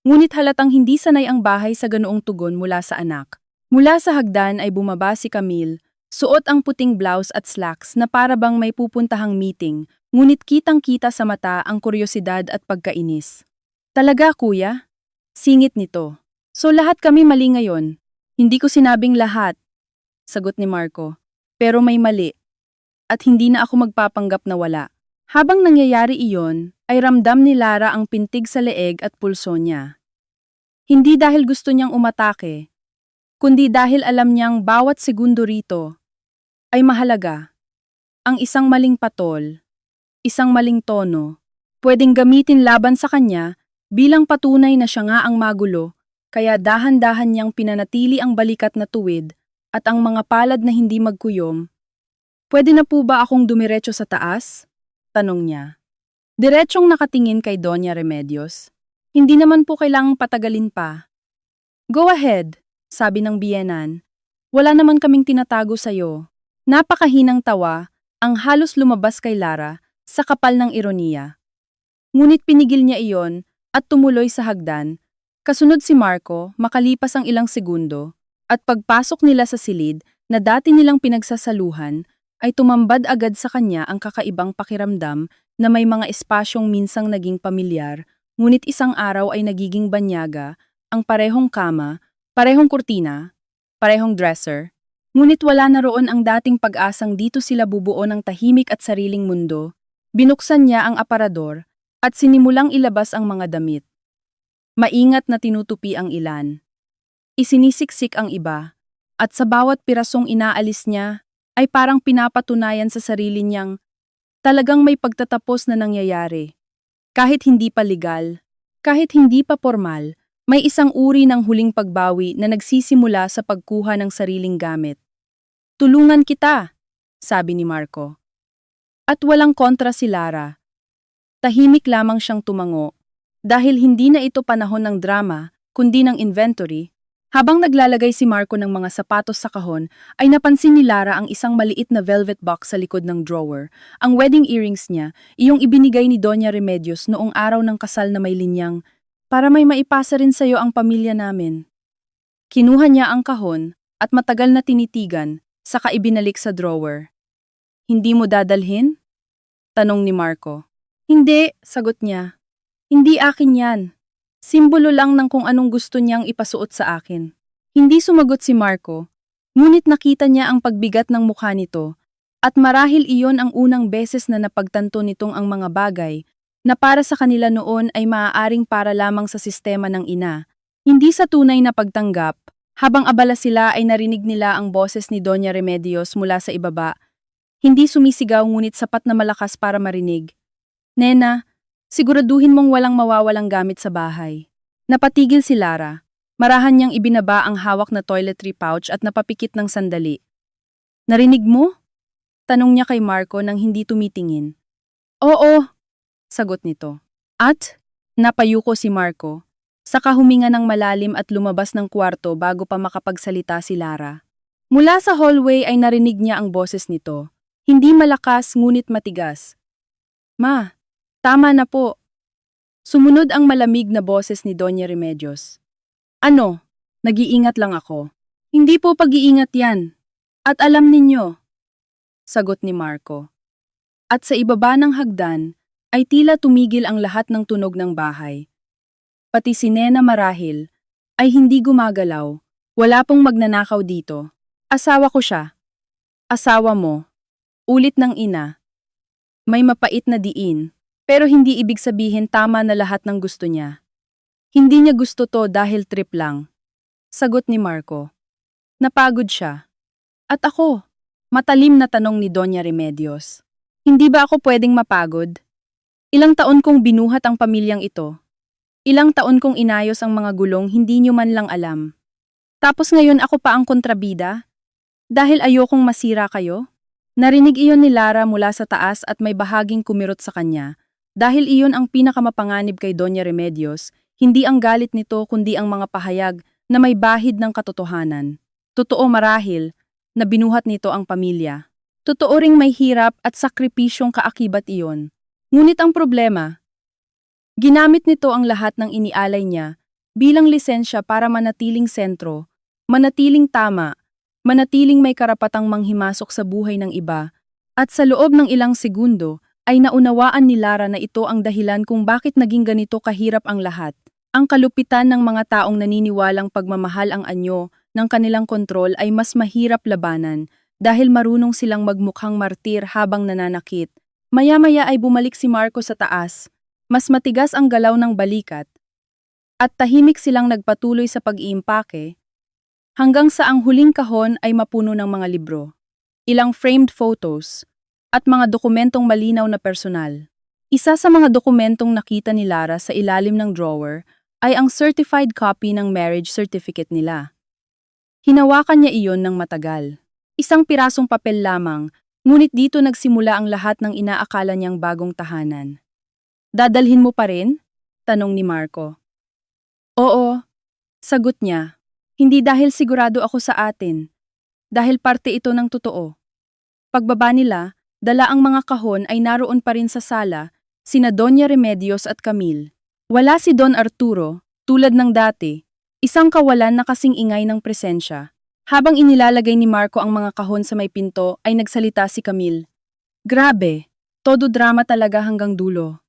Ngunit halatang hindi sanay ang bahay sa ganoong tugon mula sa anak. Mula sa hagdan ay bumaba si Camille, suot ang puting blouse at slacks na para bang may pupuntahang meeting, ngunit kitang-kita sa mata ang kuryosidad at pagkainis. Talaga kuya? Singit nito. So lahat kami mali ngayon. Hindi ko sinabing lahat, sagot ni Marco. Pero may mali. At hindi na ako magpapanggap na wala. Habang nangyayari iyon, ay ramdam ni Lara ang pintig sa leeg at pulso niya. Hindi dahil gusto niyang umatake, kundi dahil alam niyang bawat segundo rito ay mahalaga. Ang isang maling patol, isang maling tono, pwedeng gamitin laban sa kanya bilang patunay na siya nga ang magulo, kaya dahan-dahan niyang pinanatili ang balikat na tuwid at ang mga palad na hindi magkuyom. Pwede na po ba akong dumiretso sa taas? Tanong niya. Diretsyong nakatingin kay Doña Remedios. Hindi naman po kailangang patagalin pa. Go ahead, sabi ng biyenan. Wala naman kaming tinatago sa'yo. Napakahinang tawa, ang halos lumabas kay Lara sa kapal ng ironiya. Ngunit pinigil niya iyon at tumuloy sa hagdan. Kasunod si Marco, makalipas ang ilang segundo, at pagpasok nila sa silid na dati nilang pinagsasaluhan, ay tumambad agad sa kanya ang kakaibang pakiramdam na may mga espasyong minsang naging pamilyar, ngunit isang araw ay nagiging banyaga, ang parehong kama, parehong kurtina, parehong dresser, ngunit wala na roon ang dating pag-asang dito sila bubuo ng tahimik at sariling mundo. Binuksan niya ang aparador at sinimulang ilabas ang mga damit. Maingat na tinutupi ang ilan. Isinisiksik ang iba, at sa bawat pirasong inaalis niya, ay parang pinapatunayan sa sarili niyang talagang may pagtatapos na nangyayari. Kahit hindi pa legal, kahit hindi pa formal, may isang uri ng huling pagbawi na nagsisimula sa pagkuha ng sariling gamit. Tulungan kita, sabi ni Marco. At walang kontra si Lara. Tahimik lamang siyang tumango, dahil hindi na ito panahon ng drama, kundi ng inventory. Habang naglalagay si Marco ng mga sapatos sa kahon, ay napansin ni Lara ang isang maliit na velvet box sa likod ng drawer. Ang wedding earrings niya, iyong ibinigay ni Doña Remedios noong araw ng kasal na may linyang, para may maipasa rin sa'yo ang pamilya namin. Kinuha niya ang kahon at matagal na tinitigan, saka ibinalik sa drawer. Hindi mo dadalhin? Tanong ni Marco. Hindi, sagot niya. Hindi akin yan. Simbolo lang ng kung anong gusto niyang ipasuot sa akin. Hindi sumagot si Marco, ngunit nakita niya ang pagbigat ng mukha nito, at marahil iyon ang unang beses na napagtanto nitong ang mga bagay na para sa kanila noon ay maaaring para lamang sa sistema ng ina. Hindi sa tunay na pagtanggap, habang abala sila ay narinig nila ang boses ni Doña Remedios mula sa ibaba. Hindi sumisigaw ngunit sapat na malakas para marinig. Nena, siguraduhin mong walang mawawalang gamit sa bahay. Napatigil si Lara. Marahan niyang ibinaba ang hawak na toiletry pouch at napapikit ng sandali. Narinig mo? Tanong niya kay Marco nang hindi tumitingin. Oo, sagot nito. At, napayuko si Marco. Saka huminga ng malalim at lumabas ng kwarto bago pa makapagsalita si Lara. Mula sa hallway ay narinig niya ang boses nito. Hindi malakas ngunit matigas. Ma, tama na po. Sumunod ang malamig na boses ni Doña Remedios. Ano? Nag-iingat lang ako. Hindi po pag-iingat yan. At alam ninyo. Sagot ni Marco. At sa ibaba ng hagdan, ay tila tumigil ang lahat ng tunog ng bahay. Pati si Nena marahil, ay hindi gumagalaw. Wala pong magnanakaw dito. Asawa ko siya. Asawa mo. Ulit ng ina. May mapait na diin. Pero hindi ibig sabihin tama na lahat ng gusto niya. Hindi niya gusto to dahil trip lang. Sagot ni Marco. Napagod siya. At ako? Matalim na tanong ni Doña Remedios. Hindi ba ako pwedeng mapagod? Ilang taon kong binuhat ang pamilyang ito. Ilang taon kong inayos ang mga gulong hindi niyo man lang alam. Tapos ngayon ako pa ang kontrabida? Dahil ayokong masira kayo? Narinig iyon ni Lara mula sa taas at may bahaging kumirot sa kanya. Dahil iyon ang pinakamapanganib kay Doña Remedios, hindi ang galit nito kundi ang mga pahayag na may bahid ng katotohanan. Totoo marahil na binuhat nito ang pamilya. Totoo ring may hirap at sakripisyong kaakibat iyon. Ngunit ang problema, ginamit nito ang lahat ng inialay niya bilang lisensya para manatiling sentro, manatiling tama, manatiling may karapatang manghimasok sa buhay ng iba, at sa loob ng ilang segundo ay naunawaan ni Lara na ito ang dahilan kung bakit naging ganito kahirap ang lahat. Ang kalupitan ng mga taong naniniwalang pagmamahal ang anyo ng kanilang kontrol ay mas mahirap labanan dahil marunong silang magmukhang martir habang nananakit. Maya-maya ay bumalik si Marco sa taas. Mas matigas ang galaw ng balikat. At tahimik silang nagpatuloy sa pag-iimpake hanggang sa ang huling kahon ay mapuno ng mga libro, ilang framed photos, at mga dokumentong malinaw na personal. Isa sa mga dokumentong nakita ni Lara sa ilalim ng drawer ay ang certified copy ng marriage certificate nila. Hinawakan niya iyon ng matagal. Isang pirasong papel lamang, ngunit dito nagsimula ang lahat ng inaakala niyang bagong tahanan. Dadalhin mo pa rin? Tanong ni Marco. Oo, sagot niya. Hindi dahil sigurado ako sa atin. Dahil parte ito ng totoo. Pagbaba nila, dala ang mga kahon ay naroon pa rin sa sala, sina Doña Remedios at Camille. Wala si Don Arturo, tulad ng dati, isang kawalan na kasing ingay ng presensya. Habang inilalagay ni Marco ang mga kahon sa may pinto ay nagsalita si Camille. Grabe, todo drama talaga hanggang dulo.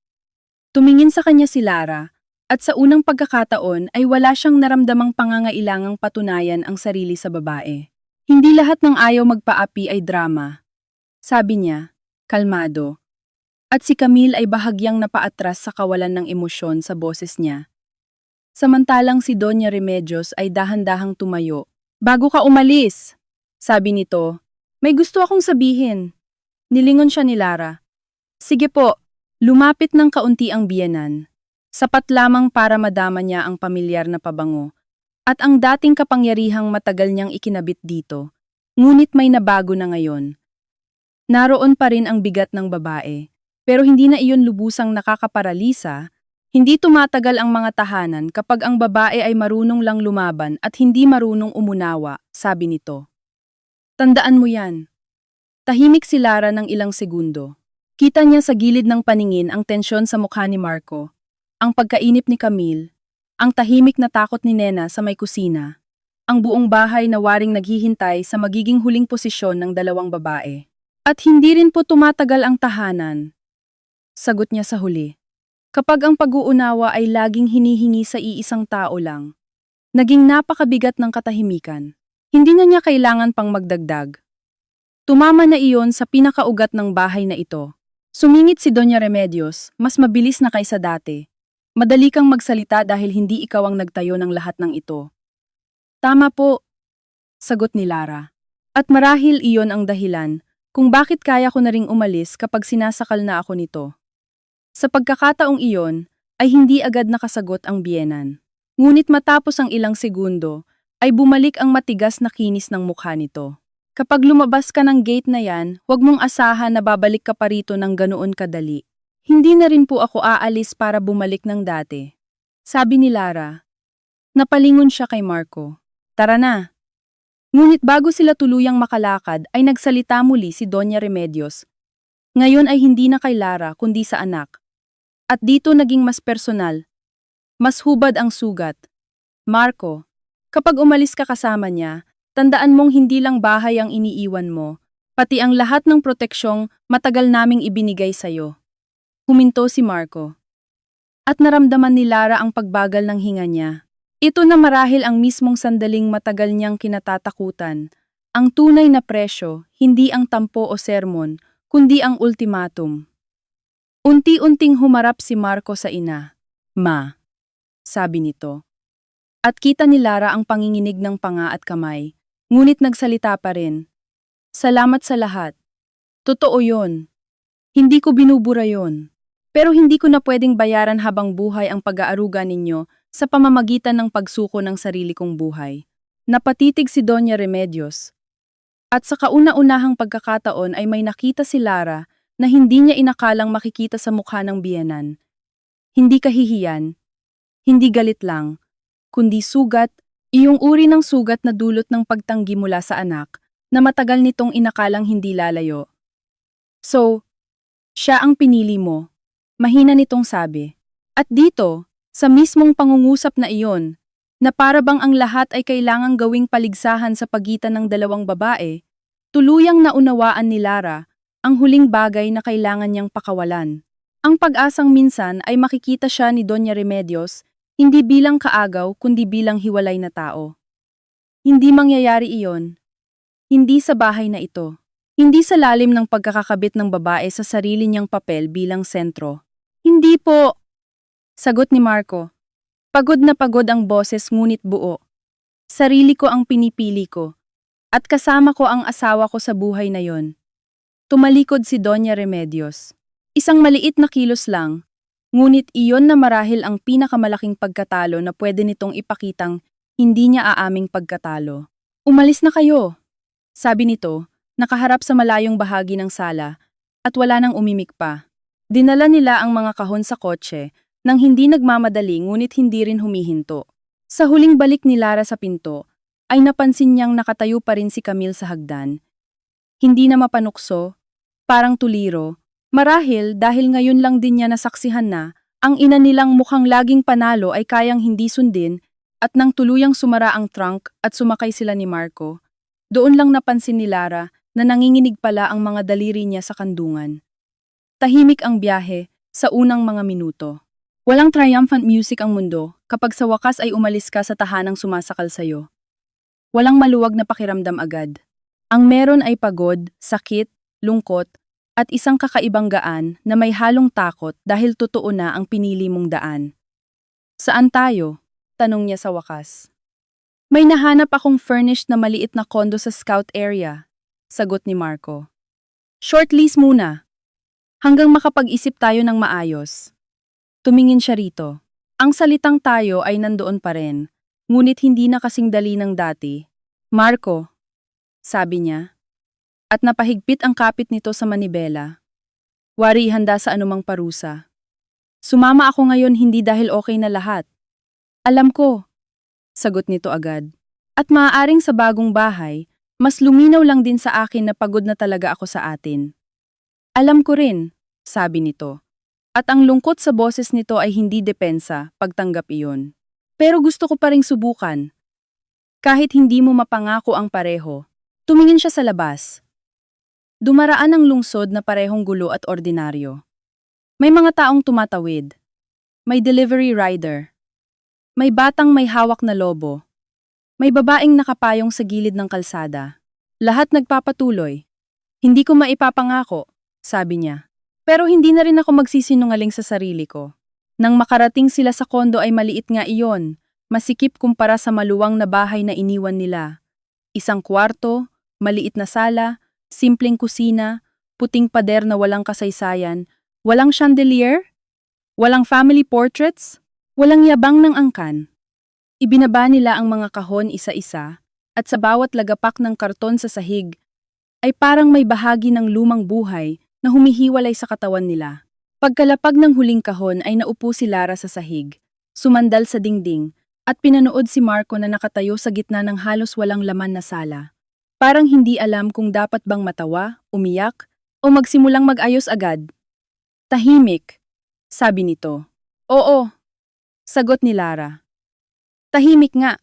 Tumingin sa kanya si Lara, at sa unang pagkakataon ay wala siyang naramdamang pangangailangang patunayan ang sarili sa babae. Hindi lahat ng ayaw magpaapi ay drama. Sabi niya, kalmado. At si Camille ay bahagyang napaatras sa kawalan ng emosyon sa boses niya. Samantalang si Doña Remedios ay dahan-dahang tumayo. Bago ka umalis, sabi nito, may gusto akong sabihin. Nilingon siya ni Lara. Sige po, lumapit ng kaunti ang biyenan. Sapat lamang para madama niya ang pamilyar na pabango. At ang dating kapangyarihang matagal niyang ikinabit dito. Ngunit may nabago na ngayon. Naroon pa rin ang bigat ng babae, pero hindi na iyon lubusang nakakaparalisa. Hindi tumatagal ang mga tahanan kapag ang babae ay marunong lang lumaban at hindi marunong umunawa, sabi nito. Tandaan mo yan. Tahimik si Lara ng ilang segundo. Kita niya sa gilid ng paningin ang tensyon sa mukha ni Marco, ang pagkainip ni Camille, ang tahimik na takot ni Nena sa may kusina, ang buong bahay na waring naghihintay sa magiging huling posisyon ng dalawang babae. At hindi rin po tumatagal ang tahanan. Sagot niya sa huli. Kapag ang pag-uunawa ay laging hinihingi sa iisang tao lang, naging napakabigat ng katahimikan. Hindi na niya kailangan pang magdagdag. Tumama na iyon sa pinakaugat ng bahay na ito. Sumingit si Doña Remedios, mas mabilis na kaysa dati. Madali kang magsalita dahil hindi ikaw ang nagtayo ng lahat ng ito. Tama po, sagot ni Lara. At marahil iyon ang dahilan kung bakit kaya ko na ring umalis kapag sinasakal na ako nito. Sa pagkakataong iyon, ay hindi agad nakasagot ang biyenan. Ngunit matapos ang ilang segundo, ay bumalik ang matigas na kinis ng mukha nito. Kapag lumabas ka ng gate na yan, huwag mong asahan na babalik ka pa rito ng ganoon kadali. Hindi na rin po ako aalis para bumalik ng dati. Sabi ni Lara. Napalingon siya kay Marco. Tara na. Ngunit bago sila tuluyang makalakad ay nagsalita muli si Doña Remedios. Ngayon ay hindi na kay Lara kundi sa anak. At dito naging mas personal. Mas hubad ang sugat. Marco, kapag umalis ka kasama niya, tandaan mong hindi lang bahay ang iniiwan mo, Pati ang lahat ng proteksyong matagal naming ibinigay sa'yo. Huminto si Marco. At naramdaman ni Lara ang pagbagal ng hinga niya. Ito na marahil ang mismong sandaling matagal niyang kinatatakutan. Ang tunay na presyo, hindi ang tampo o sermon, kundi ang ultimatum. Unti-unting humarap si Marco sa ina. Ma, sabi nito. At kita ni Lara ang panginginig ng panga at kamay, ngunit nagsalita pa rin. Salamat sa lahat. Totoo yon. Hindi ko binubura yon. Pero hindi ko na pwedeng bayaran habang buhay ang pag-aaruga ninyo sa pamamagitan ng pagsuko ng sarili kong buhay. Napatitig si Doña Remedios. At sa kauna-unahang pagkakataon ay may nakita si Lara na hindi niya inakalang makikita sa mukha ng biyenan. Hindi kahihiyan, hindi galit lang, kundi sugat, iyong uri ng sugat na dulot ng pagtanggi mula sa anak na matagal nitong inakalang hindi lalayo. So, siya ang pinili mo, mahina nitong sabi. At dito, sa mismong pangungusap na iyon, na para bang ang lahat ay kailangang gawing paligsahan sa pagitan ng dalawang babae, tuluyang naunawaan ni Lara ang huling bagay na kailangan niyang pakawalan. Ang pag-asang minsan ay makikita siya ni Doña Remedios hindi bilang kaagaw kundi bilang hiwalay na tao. Hindi mangyayari iyon. Hindi sa bahay na ito. Hindi sa lalim ng pagkakakabit ng babae sa sarili niyang papel bilang sentro. Hindi po! Sagot ni Marco. Pagod na pagod ang boses ngunit buo. Sarili ko ang pinipili ko. At kasama ko ang asawa ko sa buhay na yon. Tumalikod si Doña Remedios. Isang maliit na kilos lang, ngunit iyon na marahil ang pinakamalaking pagkatalo na pwede nitong ipakitang hindi niya aaming pagkatalo. Umalis na kayo! Sabi nito, nakaharap sa malayong bahagi ng sala, at wala nang umimik pa. Dinala nila ang mga kahon sa kotse, nang hindi nagmamadali ngunit hindi rin humihinto. Sa huling balik ni Lara sa pinto, ay napansin niyang nakatayo pa rin si Camille sa hagdan. Hindi na mapanukso, parang tuliro, marahil dahil ngayon lang din niya nasaksihan na, ang ina nilang mukhang laging panalo ay kayang hindi sundin, at nang tuluyang sumara ang trunk at sumakay sila ni Marco, doon lang napansin ni Lara na nanginginig pala ang mga daliri niya sa kandungan. Tahimik ang biyahe sa unang mga minuto. Walang triumphant music ang mundo kapag sa wakas ay umalis ka sa tahanang sumasakal sa'yo. Walang maluwag na pakiramdam agad. Ang meron ay pagod, sakit, lungkot, at isang kakaibang gaan na may halong takot dahil totoo na ang pinili mong daan. Saan tayo? Tanong niya sa wakas. May nahanap akong furnished na maliit na kondo sa scout area, sagot ni Marco. Short lease muna. Hanggang makapag-isip tayo ng maayos. Tumingin siya rito. Ang salitang tayo ay nandoon pa rin, ngunit hindi na kasing dali ng dati. Marco, sabi niya. At napahigpit ang kapit nito sa manibela. Wari handa sa anumang parusa. Sumama ako ngayon hindi dahil okay na lahat. Alam ko, sagot nito agad. At maaaring sa bagong bahay, mas luminaw lang din sa akin na pagod na talaga ako sa atin. Alam ko rin, sabi nito. At ang lungkot sa boses nito ay hindi depensa, pagtanggap iyon. Pero gusto ko pa ring subukan. Kahit hindi mo mapangako ang pareho, tumingin siya sa labas. Dumaraan ang lungsod na parehong gulo at ordinaryo. May mga taong tumatawid. May delivery rider. May batang may hawak na lobo. May babaeng nakapayong sa gilid ng kalsada. Lahat nagpapatuloy. Hindi ko maipapangako, sabi niya. Pero hindi na rin ako magsisinungaling sa sarili ko. Nang makarating sila sa kondo ay maliit nga iyon, masikip kumpara sa maluwang na bahay na iniwan nila. Isang kwarto, maliit na sala, simpleng kusina, puting pader na walang kasaysayan, walang chandelier, walang family portraits, walang yabang ng angkan. Ibinaba nila ang mga kahon isa-isa, at sa bawat lagapak ng karton sa sahig, ay parang may bahagi ng lumang buhay na humihiwalay sa katawan nila. Pagkalapag ng huling kahon ay naupo si Lara sa sahig, sumandal sa dingding, at pinanood si Marco na nakatayo sa gitna ng halos walang laman na sala. Parang hindi alam kung dapat bang matawa, umiyak, o magsimulang mag-ayos agad. Tahimik, sabi nito. Oo, sagot ni Lara. Tahimik nga,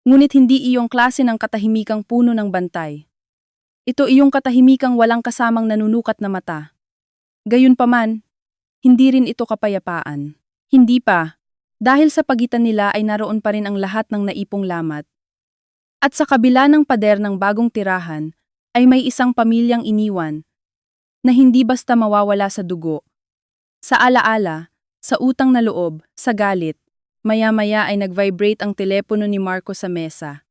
ngunit hindi iyong klase ng katahimikang puno ng bantay. Ito iyong katahimikang walang kasamang nanunukat na mata. Gayunpaman, hindi rin ito kapayapaan. Hindi pa, dahil sa pagitan nila ay naroon pa rin ang lahat ng naipong lamat. At sa kabila ng pader ng bagong tirahan, ay may isang pamilyang iniwan na hindi basta mawawala sa dugo. Sa alaala, sa utang na loob, sa galit, maya-maya ay nag-vibrate ang telepono ni Marco sa mesa.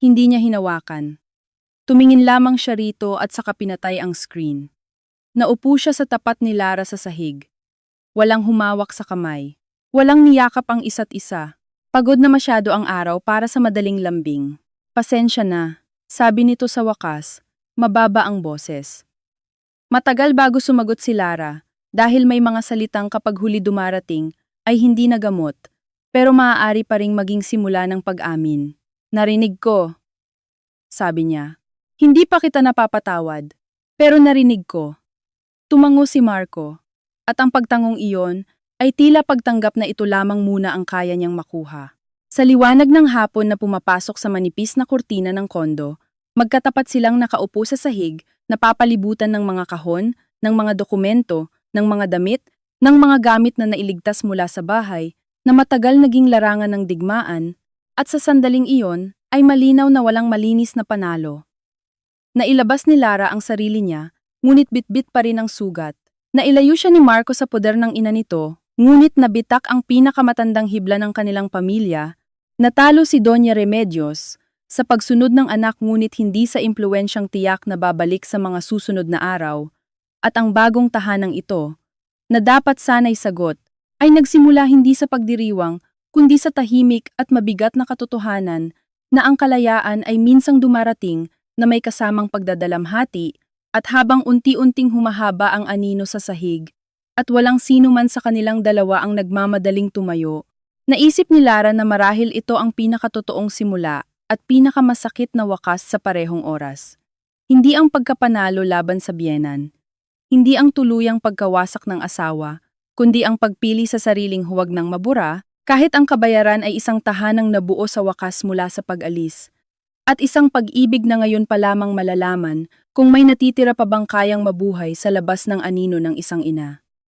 Hindi niya hinawakan. Tumingin lamang siya rito at saka pinatay ang screen. Naupo siya sa tapat ni Lara sa sahig. Walang humawak sa kamay. Walang niyakap ang isa't isa. Pagod na masyado ang araw para sa madaling lambing. Pasensya na, sabi nito sa wakas, mababa ang boses. Matagal bago sumagot si Lara, dahil may mga salitang kapag huli dumarating ay hindi nagamot, pero maaari pa ring maging simula ng pag-amin. Narinig ko, sabi niya. Hindi pa kita napapatawad, pero narinig ko. Tumango si Marco, at ang pagtangong iyon ay tila pagtanggap na ito lamang muna ang kaya niyang makuha. Sa liwanag ng hapon na pumapasok sa manipis na kurtina ng kondo, magkatapat silang nakaupo sa sahig, napapalibutan ng mga kahon, ng mga dokumento, ng mga damit, ng mga gamit na nailigtas mula sa bahay, na matagal naging larangan ng digmaan, at sa sandaling iyon ay malinaw na walang malinis na panalo. Nailabas ni Lara ang sarili niya, ngunit bitbit pa rin ang sugat. Nailayo siya ni Marco sa poder ng ina nito, ngunit nabitak ang pinakamatandang hibla ng kanilang pamilya. Natalo si Doña Remedios sa pagsunod ng anak ngunit hindi sa impluwensyang tiyak na babalik sa mga susunod na araw, at ang bagong tahanang ito, na dapat sana'y sagot, ay nagsimula hindi sa pagdiriwang kundi sa tahimik at mabigat na katotohanan na ang kalayaan ay minsang dumarating na may kasamang pagdadalamhati at habang unti-unting humahaba ang anino sa sahig at walang sino man sa kanilang dalawa ang nagmamadaling tumayo. Naisip ni Lara na marahil ito ang pinakatotoong simula at pinakamasakit na wakas sa parehong oras. Hindi ang pagkapanalo laban sa biyenan. Hindi ang tuluyang pagkawasak ng asawa, kundi ang pagpili sa sariling huwag ng mabura, kahit ang kabayaran ay isang tahanang nabuo sa wakas mula sa pag-alis. At isang pag-ibig na ngayon pa lamang malalaman kung may natitira pa bang kayang mabuhay sa labas ng anino ng isang ina.